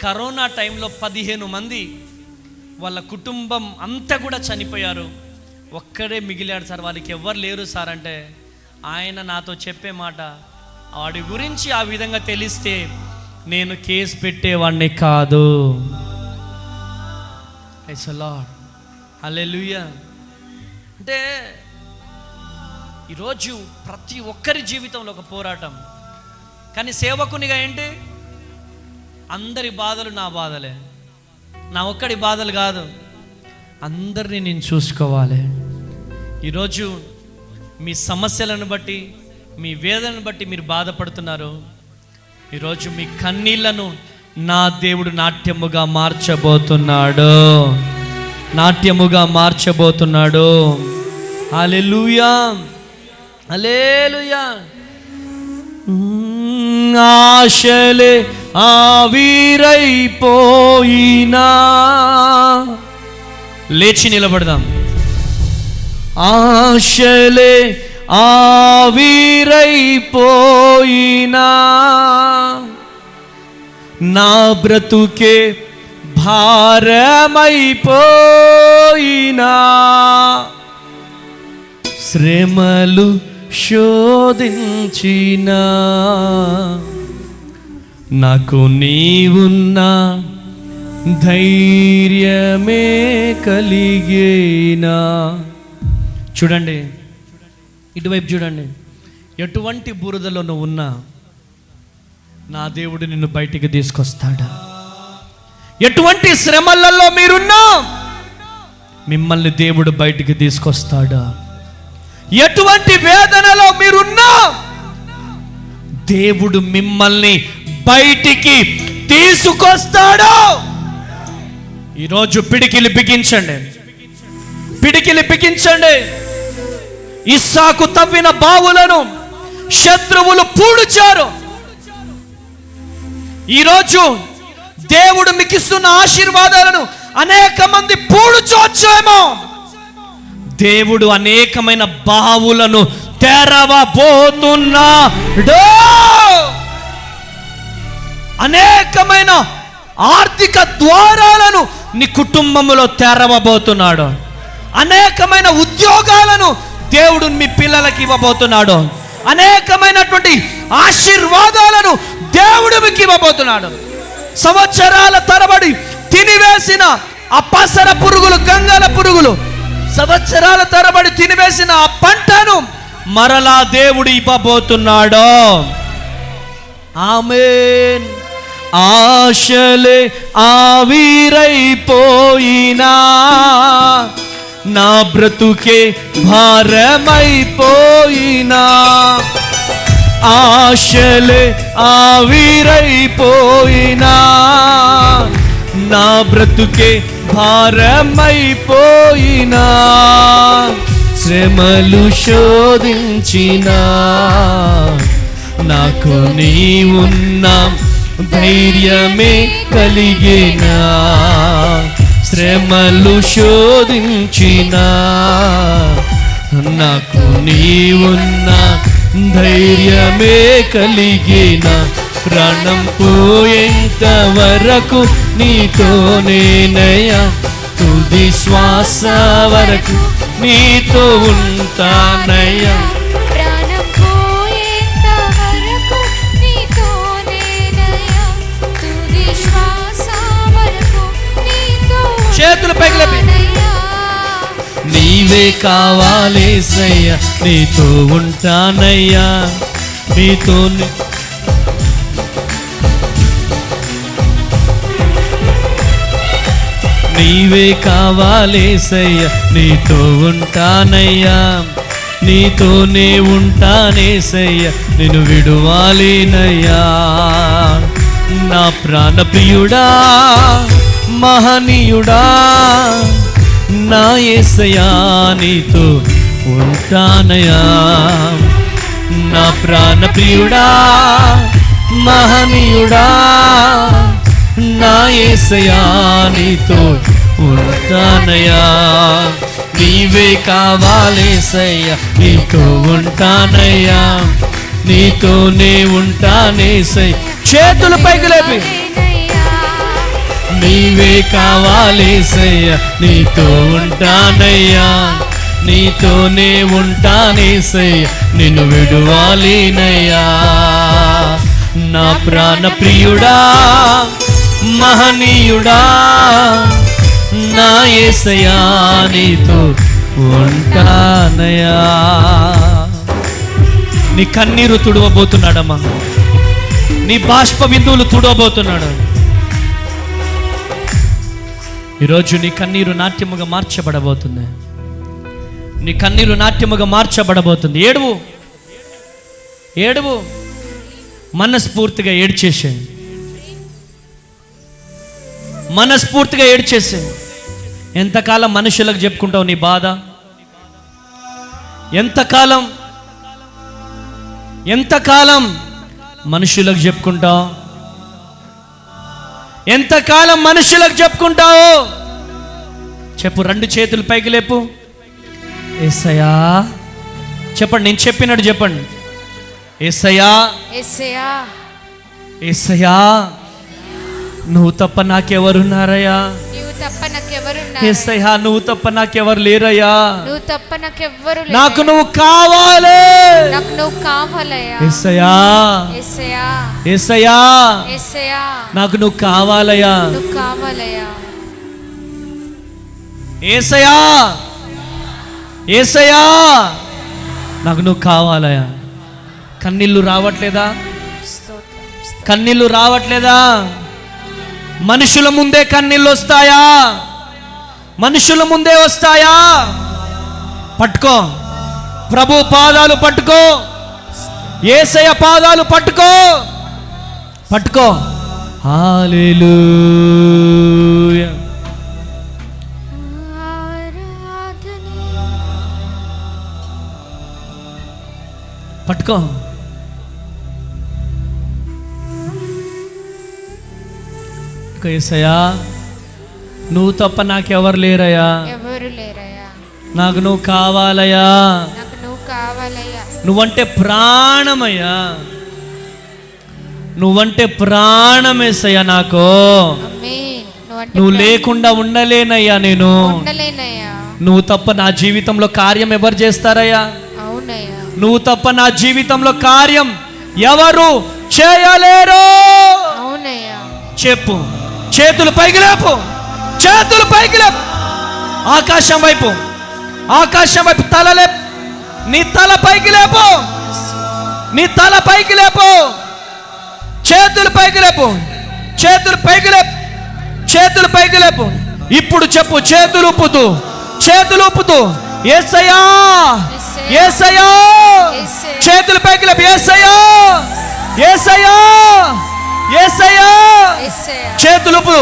కరోనా టైంలో 15 మంది వాళ్ళ కుటుంబం అంతా కూడా చనిపోయారు, ఒక్కడే మిగిలాడు సార్, వాళ్ళకి ఎవరు లేరు సార్ అంటే ఆయన నాతో చెప్పే మాట, వాడి గురించి ఆ విధంగా తెలిస్తే నేను కేసు పెట్టేవాడిని కాదు. Praise the Lord. హల్లెలూయా. అంటే ఈరోజు ప్రతి ఒక్కరి జీవితంలో ఒక పోరాటం. కానీ సేవకునిగా ఏంటి, అందరి బాధలు నా బాధలే, నా ఒక్కడి బాధలు కాదు, అందరినీ నేను చూసుకోవాలి. ఈరోజు మీ సమస్యలను బట్టి, మీ వేదనను బట్టి మీరు బాధపడుతున్నారు. ఈరోజు మీ కన్నీళ్లను నా దేవుడు నాట్యముగా మార్చబోతున్నాడు. హల్లెలూయా, హల్లెలూయా. ఆశలే ఆవిరైపోయినా, లేచి నిలబడదాం. ఆశలే ఆవిరైపోయినా, నా బ్రతుకే భారమైపోయినా, శ్రమలు శోధించినా, నాకు నీవున్నా ధైర్యమే కలిగేనా. చూడండి, ఇటువైపు చూడండి. ఎటువంటి బురదలో నువ్వు ఉన్నా నా దేవుడు నిన్ను బయటికి తీసుకొస్తాడా. ఎటువంటి శ్రమలలో మీరున్నా మిమ్మల్ని దేవుడు బయటికి తీసుకొస్తాడా. ఎటువంటి వేదనలో మీరున్నా దేవుడు మిమ్మల్ని బయటికి తీసుకొస్తాడు. ఈరోజు పిడికిలి బిగించండి, పిడికిలి బిగించండి. ఇస్సాకు తవ్విన బావులను శత్రువులు పూడ్చారు. ఈరోజు దేవుడు మీకు ఇస్తున్న ఆశీర్వాదాలను అనేక మంది పూడ్చొచ్చేమో. దేవుడు అనేకమైన బావులను తెరవబోతున్నాడు. అనేకమైన ఆర్థిక ద్వారాలను నీ కుటుంబంలో తెరవబోతున్నాడు. అనేకమైన ఉద్యోగాలను దేవుడు మీ పిల్లలకి ఇవ్వబోతున్నాడు. అనేకమైనటువంటి ఆశీర్వాదాలను దేవుడు మీకు ఇవ్వబోతున్నాడు. సంవత్సరాల తరబడి తినివేసిన ఆ పసర పురుగులు, గంగల పురుగులు, సంవత్సరాల తరబడి తినివేసిన ఆ పంటను మరలా దేవుడు ఇవ్వబోతున్నాడు. ఆమేన్. ఆశలే ఆవిరైపోయినా నా బ్రతుకే భారమైపోయినా, ఆశలే ఆవిరైపోయినా నా బ్రతుకే భారమైపోయినా, శ్రమలు శోధించినా నాకు నీవున్నా ధైర్యమే కలిగినా, శ్రమలు శోధించినా నాకు నీవున్నా ధైర్యమే కలిగిన, ప్రాణం పోయేంత వరకు నీతోనేనయ్యా, తుది శ్వాస వరకు నీతో ఉంటానయ్యా. చేతులు పైకి లేపి, నీవే కావాలేసయ్యా, నీతో ఉంటానయ్యా, నీతో నీవే కావాలేసయ్యా, నీతో ఉంటానయ్యా, నీతోనే ఉంటానేసయ్యా, నిన్ను విడువాలేనయ్యా. నా ప్రాణప్రియుడా, మహనీయుడా, నా యేసయ్యా, నీతో ఉంటానయ్యా. నా ప్రాణప్రియుడా, మహనీయుడా, నా యేసయ్యా, నీతో ఉంటానయ్యా. నీవే కావాలేసయ్యా, నీతో ఉంటానయ్యా, నీతోనే ఉంటానేసయ్యా. చేతులు పైకి లేపి, నీవే కావాలేసయ్యా, నీతో ఉంటానయ్యా, నీతోనే ఉంటానేసయ్యా, నిన్ను విడువాలేనయ్యా. నా ప్రాణప్రియుడా, మహనీయుడా, నా యేసయ్యా, నీతో ఉంటానయ్యా. నీ కన్నీరు తుడవబోతున్నాడమ్మా, నీ బాష్ప బిందువులు తుడవబోతున్నాడు. ఈరోజు నీ కన్నీరు నాట్యముగా మార్చబడబోతుంది. నీ కన్నీరు నాట్యముగా మార్చబడబోతుంది. ఏడువు, ఏడువు, మనస్ఫూర్తిగా ఏడ్చేసే, మనస్ఫూర్తిగా ఏడ్చేసే. ఎంతకాలం మనుషులకు చెప్పుకుంటావు నీ బాధ? ఎంతకాలం ఎంతకాలం మనుషులకు చెప్పుకుంటావు? ఎంతకాలం మనుషులకు చెప్పుకుంటావు? చెప్పు, రెండు చేతులు పైకి లేపు. యేసయ్యా చెప్పండి, నేను చెప్పినట్టు చెప్పండి. యేసయ్యా, యేసయ్యా, యేసయ్యా, నువ్వు తప్ప నాకెవరున్నారయ్యా? నువ్వు తప్ప నాకెవరున్నారు? యేసయ్యా, నువ్వు తప్ప నాకెవరు లేరయ్యా? నువ్వు తప్ప నాకెవ్వరు లేరు. నాకు నువ్వు కావాలి, నాకు నువ్వు కావాలయ్యా. యేసయ్యా, యేసయ్యా, యేసయ్యా, యేసయ్యా, నాకు నువ్వు కావాలయ్యా. నువ్వు కావాలయ్యా. యేసయ్యా, యేసయ్యా, నాకు నువ్వు కావాలయ్యా. కన్నీళ్ళు రావట్లేదా? కన్నీళ్ళు రావట్లేదా? మనుషుల ముందే కన్నీళ్ళు వస్తాయా? మనుషుల ముందే వస్తాయా? పట్టుకో, ప్రభు పాదాలు పట్టుకో, యేసయ్య పాదాలు పట్టుకో, పట్టుకో. హల్లెలూయా. పట్టుకో. యేసయ్యా, నువ్వు తప్ప నాకెవరు లేరయ్యా, ఎవరు లేరయ్యా, నాకు నువ్వు కావాలయ్యా, నాకు నువ్వు కావాలయ్యా. నువ్వంటే ప్రాణమయ్యా, నువ్వంటే ప్రాణమేసయ్యా నాకు. ఆమేన్. నువ్వు లేకుండా ఉండలేనయ్యా, నేను ఉండలేనయ్యా. నువ్వు తప్ప నా జీవితంలో కార్యం ఎవరు చేస్తారయ్యా? అవునయ్యా. నువ్వు తప్ప నా జీవితంలో కార్యం ఎవరు చేయలేరు. అవునయ్యా. చెప్పు, చేతులు పైకి లేపు, చేతులు పైకి లేపు, ఆకాశం వైపు, ఆకాశం వైపు తల లేపు, నీ తల పైకి లేపు, నీ తల పైకి లేపు, చేతులు పైకి లేపు, చేతులు పైకి లేపు, చేతులు పైకి లేపు. ఇప్పుడు చెప్పు, చేతులు ఊపుతూ, చేతులు ఊపుతూ, యేసయ్యా, యేసయ్యా, చేతులు పైకి లేపు, యేసయ్యా, యేసయ్యా, యేసయ్యా, చేతులు ఊపుతూ,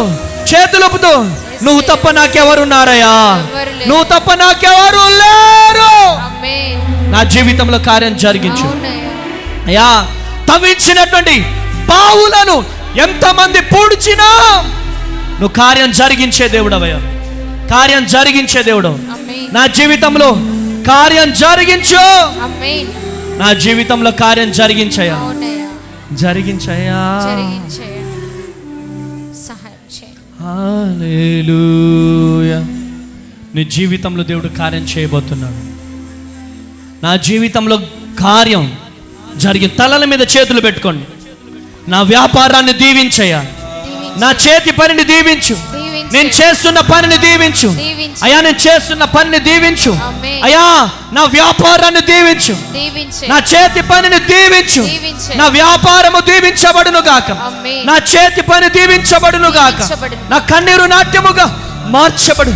చేతులు ఊపుతూ. నువ్వు తప్ప నాకెవరున్నారయ్యా, నువ్వు తప్ప నాకెవరు లేరు. నా జీవితంలో కార్యం జరిగించు అయ్యా. తవ్వించినటువంటి బావులను ఎంతమంది పూడ్చినా నువ్వు కార్యం జరిగించే దేవుడవయ్యా, కార్యం జరిగించే దేవుడు. నా జీవితంలో కార్యం జరిగించు, నా జీవితంలో కార్యం జరిగించయ్యా, జరిగించయ్యా. హల్లెలూయా. నీ జీవితంలో దేవుడు కార్యం చేయబోతున్నాడు. నా జీవితంలో కార్యం జరిగి తలల మీద చేతులు పెట్టుకోండి. నా వ్యాపారాన్ని దీవించయ్యా, నా చేతి పనిని దీవించు, నేను చేస్తున్న పనిని దీవించు అయ్యా, నేను చేస్తున్న పనిని దీవించు అయ్యా, నా వ్యాపారాన్ని దీవించు, నా చేతి పనిని దీవించు, నా వ్యాపారము దీవించబడును గాక, నా చేతి పని దీవించబడును గాక, నా కన్నీరు నాట్యముగా మార్చబడాలి,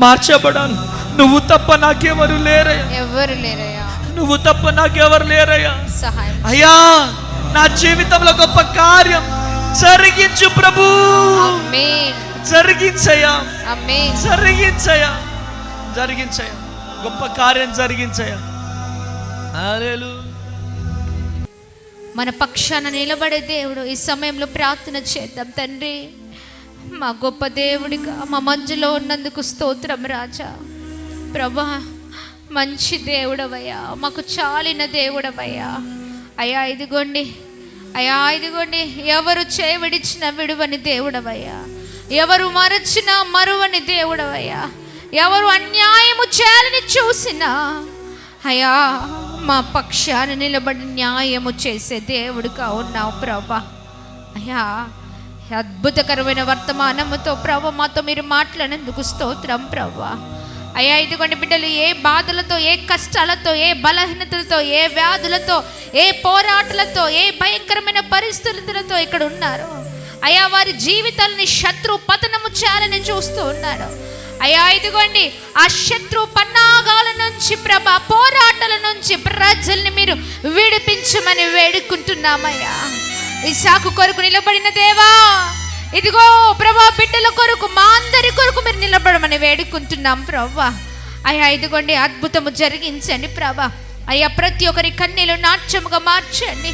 మార్చబడాలి. నువ్వు తప్ప నాకెవరు లేరయ్యా, ఎవరు లేరయ్యా, నువ్వు తప్ప నాకెవరు లేరయ్యా. సహాయం అయ్యా, నా జీవితంలో గొప్ప కార్యం జరిగించు ప్రభు, జరిగించయ్యా, జరిగించయ్యా, జరిగించయ్యా, గొప్ప కార్యం జరిగించయ్యా. హల్లెలూయా. మన పక్షాన నిలబడే దేవుడు, ఈ సమయంలో ప్రార్థన చేద్దాం. తండ్రి, మా గొప్ప దేవుడిగా మా మధ్యలో ఉన్నందుకు స్తోత్రం రాజా. ప్రభా, మంచి దేవుడవయ్యా, మాకు చాలిన దేవుడవయ్యా. అయ్యా ఇదిగోండి, అయ్యా ఇదిగోండి, ఎవరు చేయవిడిచిన విడువని దేవుడవయ్యా, ఎవరు మరచిన మరువని దేవుడవయ్యా, ఎవరు అన్యాయము చేయాలని చూసినా అయ్యా మా పక్షాన నిలబడి న్యాయము చేసే దేవుడుగా ఉన్నావు ప్రభా. అయ్యా, అద్భుతకరమైన వర్తమానముతో ప్రభా మాతో మీరు మాట్లాడినందుకు స్తోత్రం ప్రభా. అయ్యా ఇదిగోండి, బిడ్డలు ఏ బాధలతో, ఏ కష్టాలతో, ఏ బలహీనతలతో, ఏ వ్యాధులతో, ఏ పోరాటాలతో, ఏ భయంకరమైన పరిస్థితులతో ఇక్కడ ఉన్నారు అయ్యా, వారి జీవితాలని శత్రు పతనము చేయాలని చూస్తూ ఉన్నారు అయ్యా. ఇదిగోండి, ఆ శత్రు పన్నాగాల నుంచి ప్రభా, పోరాటాల నుంచి ప్రజల్ని మీరు విడిపించమని వేడుకుంటున్నామయ్యా. ఇస్సాకు కొరకు నిలబడిన దేవా, ఇదిగో ప్రభా, బిడ్డల కొరకు, మా అందరి కొరకు మీరు నిలబడమని వేడుకుంటున్నాం ప్రభా. అయ్యా ఇదిగోండి, అద్భుతము జరిగించండి ప్రభా. అయ్యా, ప్రతి ఒక్కరి కన్నీలు నాట్యముగా మార్చండి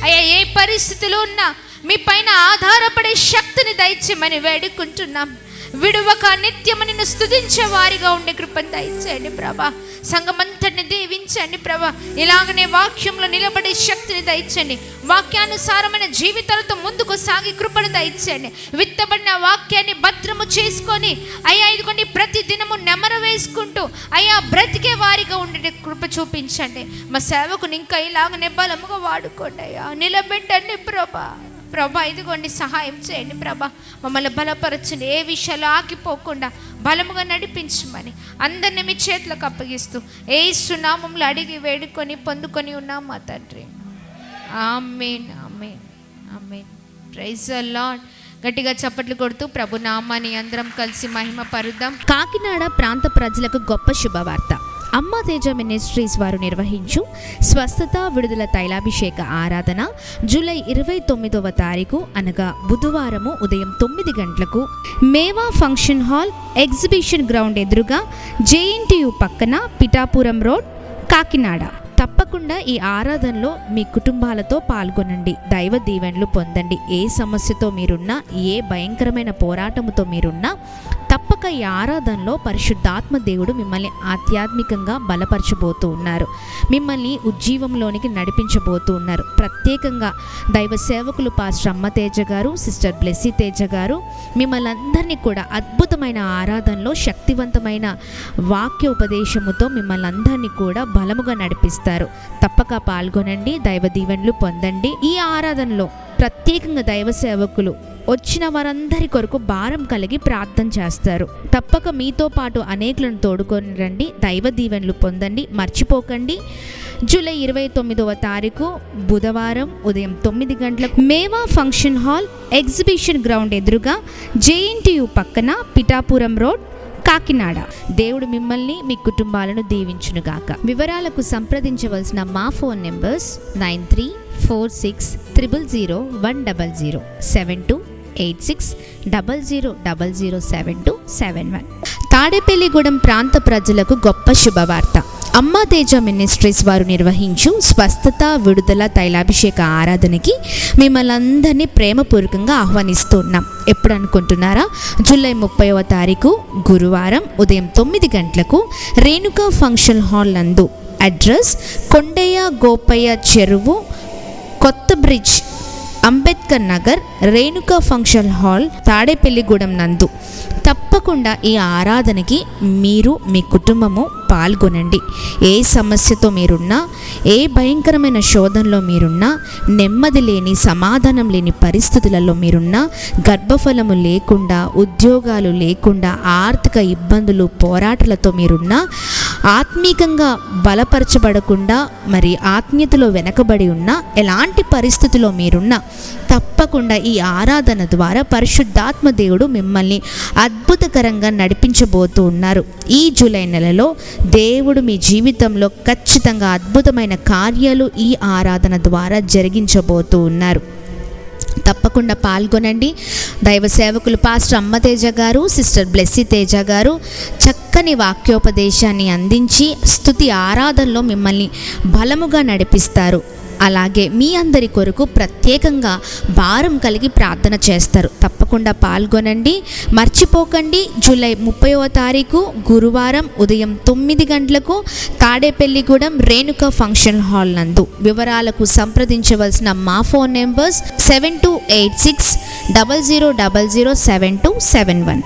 అయ్యా. ఏ పరిస్థితులు ఉన్నా మీ పైన ఆధారపడే శక్తిని దయచేయమని వేడుకుంటున్నాం. విడువక నిత్యము నిన్ను స్తుతించే వారిగా ఉండే కృపను దయచేయండి ప్రభా. సంఘమంతటిని దీవించండి ప్రభా. ఇలాగనే వాక్యంలో నిలబడే శక్తిని దయచేయండి. వాక్యానుసారమైన జీవితాలతో ముందుకు సాగి కృపను దయచేయండి. విత్తబడిన వాక్యాన్ని భద్రము చేసుకొని అయ్యా ఇదిగోండి, ప్రతి దినము నెమర వేసుకుంటూ అయ్యా బ్రతికే వారిగా ఉండే కృప చూపించండి. మా సేవకుని ఇంకా ఇలాగనే బలముగా వాడుకోండి అయ్యా, నిలబెట్టండి ప్రభా. ప్రభా ఇదిగోండి, సహాయం చేయండి ప్రభా. మమ్మల్ని బలపరచండి, ఏ విషయాలు ఆగిపోకుండా బలముగా నడిపించమని అందరినీ మీ చేతులకు అప్పగిస్తూ యేసు నామములో అడిగి వేడుకొని పొందుకొని ఉన్నాం మా తండ్రి. ఆమేన్, ఆమేన్, ఆమేన్. Praise the Lord. గట్టిగా చప్పట్లు కొడుతూ ప్రభు నామాన్ని అందరం కలిసి మహిమ పరుద్దాం. కాకినాడ ప్రాంత ప్రజలకు గొప్ప శుభవార్త. అమ్మ తేజ మినిస్ట్రీస్ వారు నిర్వహించు స్వస్థత విడుదల తైలాభిషేక ఆరాధన జూలై 29వ తారీఖు అనగా బుధవారము ఉదయం 9 గంటలకు మేవా ఫంక్షన్ హాల్ ఎగ్జిబిషన్ గ్రౌండ్ ఎదురుగా JNTU పక్కన పిఠాపురం రోడ్, కాకినాడ. తప్పకుండా ఈ ఆరాధనలో మీ కుటుంబాలతో పాల్గొనండి. దైవ దీవెనలు పొందండి. ఏ సమస్యతో మీరున్నా, ఏ భయంకరమైన పోరాటముతో మీరున్నా, తప్పక ఈ ఆరాధనలో పరిశుద్ధాత్మ దేవుడు మిమ్మల్ని ఆధ్యాత్మికంగా బలపరచబోతూ ఉన్నారు. మిమ్మల్ని ఉజ్జీవంలోనికి నడిపించబోతూ ఉన్నారు. ప్రత్యేకంగా దైవ సేవకులు పాస్టర్ అమ్మ తేజ గారు, సిస్టర్ బ్లెస్సీ తేజ గారు మిమ్మల్ని అందరినీ కూడా అద్భుతమైన ఆరాధనలో శక్తివంతమైన వాక్య ఉపదేశముతో మిమ్మల్ని అందరినీ కూడా బలముగా నడిపిస్తారు. తప్పక పాల్గొనండి. దైవ దీవెనలు పొందండి. ఈ ఆరాధనలో ప్రత్యేకంగా దైవ సేవకులు వచ్చిన వారందరి కొరకు భారం కలిగి ప్రార్థన చేస్తారు. తప్పక మీతో పాటు అనేకులను తోడుకొని రండి. దైవ దీవెనలు పొందండి. మర్చిపోకండి. జూలై 29వ తారీఖు బుధవారం ఉదయం 9 గంటలకు మేవా ఫంక్షన్ హాల్ ఎగ్జిబిషన్ గ్రౌండ్ ఎదురుగా JNTU పక్కన పిఠాపురం రోడ్, కాకినాడ. దేవుడు మిమ్మల్ని, మీ కుటుంబాలను దీవించునుగాక. వివరాలకు సంప్రదించవలసిన మా ఫోన్ నెంబర్స్ 9346000100 728600007271. తాడేపల్లిగూడెం ప్రాంత ప్రజలకు గొప్ప శుభవార్త. అమ్మ తేజ మినిస్ట్రీస్ వారు నిర్వహించు స్వస్థత విడుదల తైలాభిషేక ఆరాధనకి మిమ్మల్ని అందరినీ ప్రేమపూర్వకంగా ఆహ్వానిస్తున్నాం. ఎప్పుడు అనుకుంటున్నారా? జూలై 30వ తారీఖు గురువారం ఉదయం 9 గంటలకు రేణుకా ఫంక్షన్ హాల్ నందు. అడ్రస్ కొండయ్య గోపయ్య చెరువు, కొత్త bridge, Ambedkar Nagar, Renuka function hall, Tadepalligudem నందు. తప్పకుండా ఈ ఆరాధనకి మీరు, మీ కుటుంబము పాల్గొనండి. ఏ సమస్యతో మీరున్నా, ఏ భయంకరమైన శోధనలో మీరున్నా, నెమ్మది లేని, సమాధానం లేని పరిస్థితులలో మీరున్నా, గర్భఫలము లేకుండా, ఉద్యోగాలు లేకుండా, ఆర్థిక ఇబ్బందులు, పోరాటాలతో మీరున్నా, ఆత్మీకంగా బలపరచబడకుండా, మరి ఆత్మీయతలో వెనకబడి ఉన్నా, ఎలాంటి పరిస్థితిలో మీరున్నా, తప్పకుండా ఈ ఆరాధన ద్వారా పరిశుద్ధాత్మ దేవుడు మిమ్మల్ని అద్భుతకరంగా నడిపించబోతూ ఉన్నారు. ఈ జూలై నెలలో దేవుడు మీ జీవితంలో ఖచ్చితంగా అద్భుతమైన కార్యాలు ఈ ఆరాధన ద్వారా జరిగించబోతూ ఉన్నారు. తప్పకుండా పాల్గొనండి. దైవ సేవకులు పాస్టర్ అమ్మ తేజ గారు, సిస్టర్ బ్లెస్సీ తేజ గారు చక్కని వాక్యోపదేశాన్ని అందించి స్తుతి ఆరాధనలో మిమ్మల్ని బలముగా నడిపిస్తారు. అలాగే మీ అందరి కొరకు ప్రత్యేకంగా భారం కలిగి ప్రార్థన చేస్తారు. తప్పకుండా పాల్గొనండి. మర్చిపోకండి. జూలై 30వ తారీఖు గురువారం ఉదయం 9 గంటలకు తాడేపల్లిగూడెం రేణుకా ఫంక్షన్ హాల్ నందు. వివరాలకు సంప్రదించవలసిన మా ఫోన్ నెంబర్స్ 728600007271.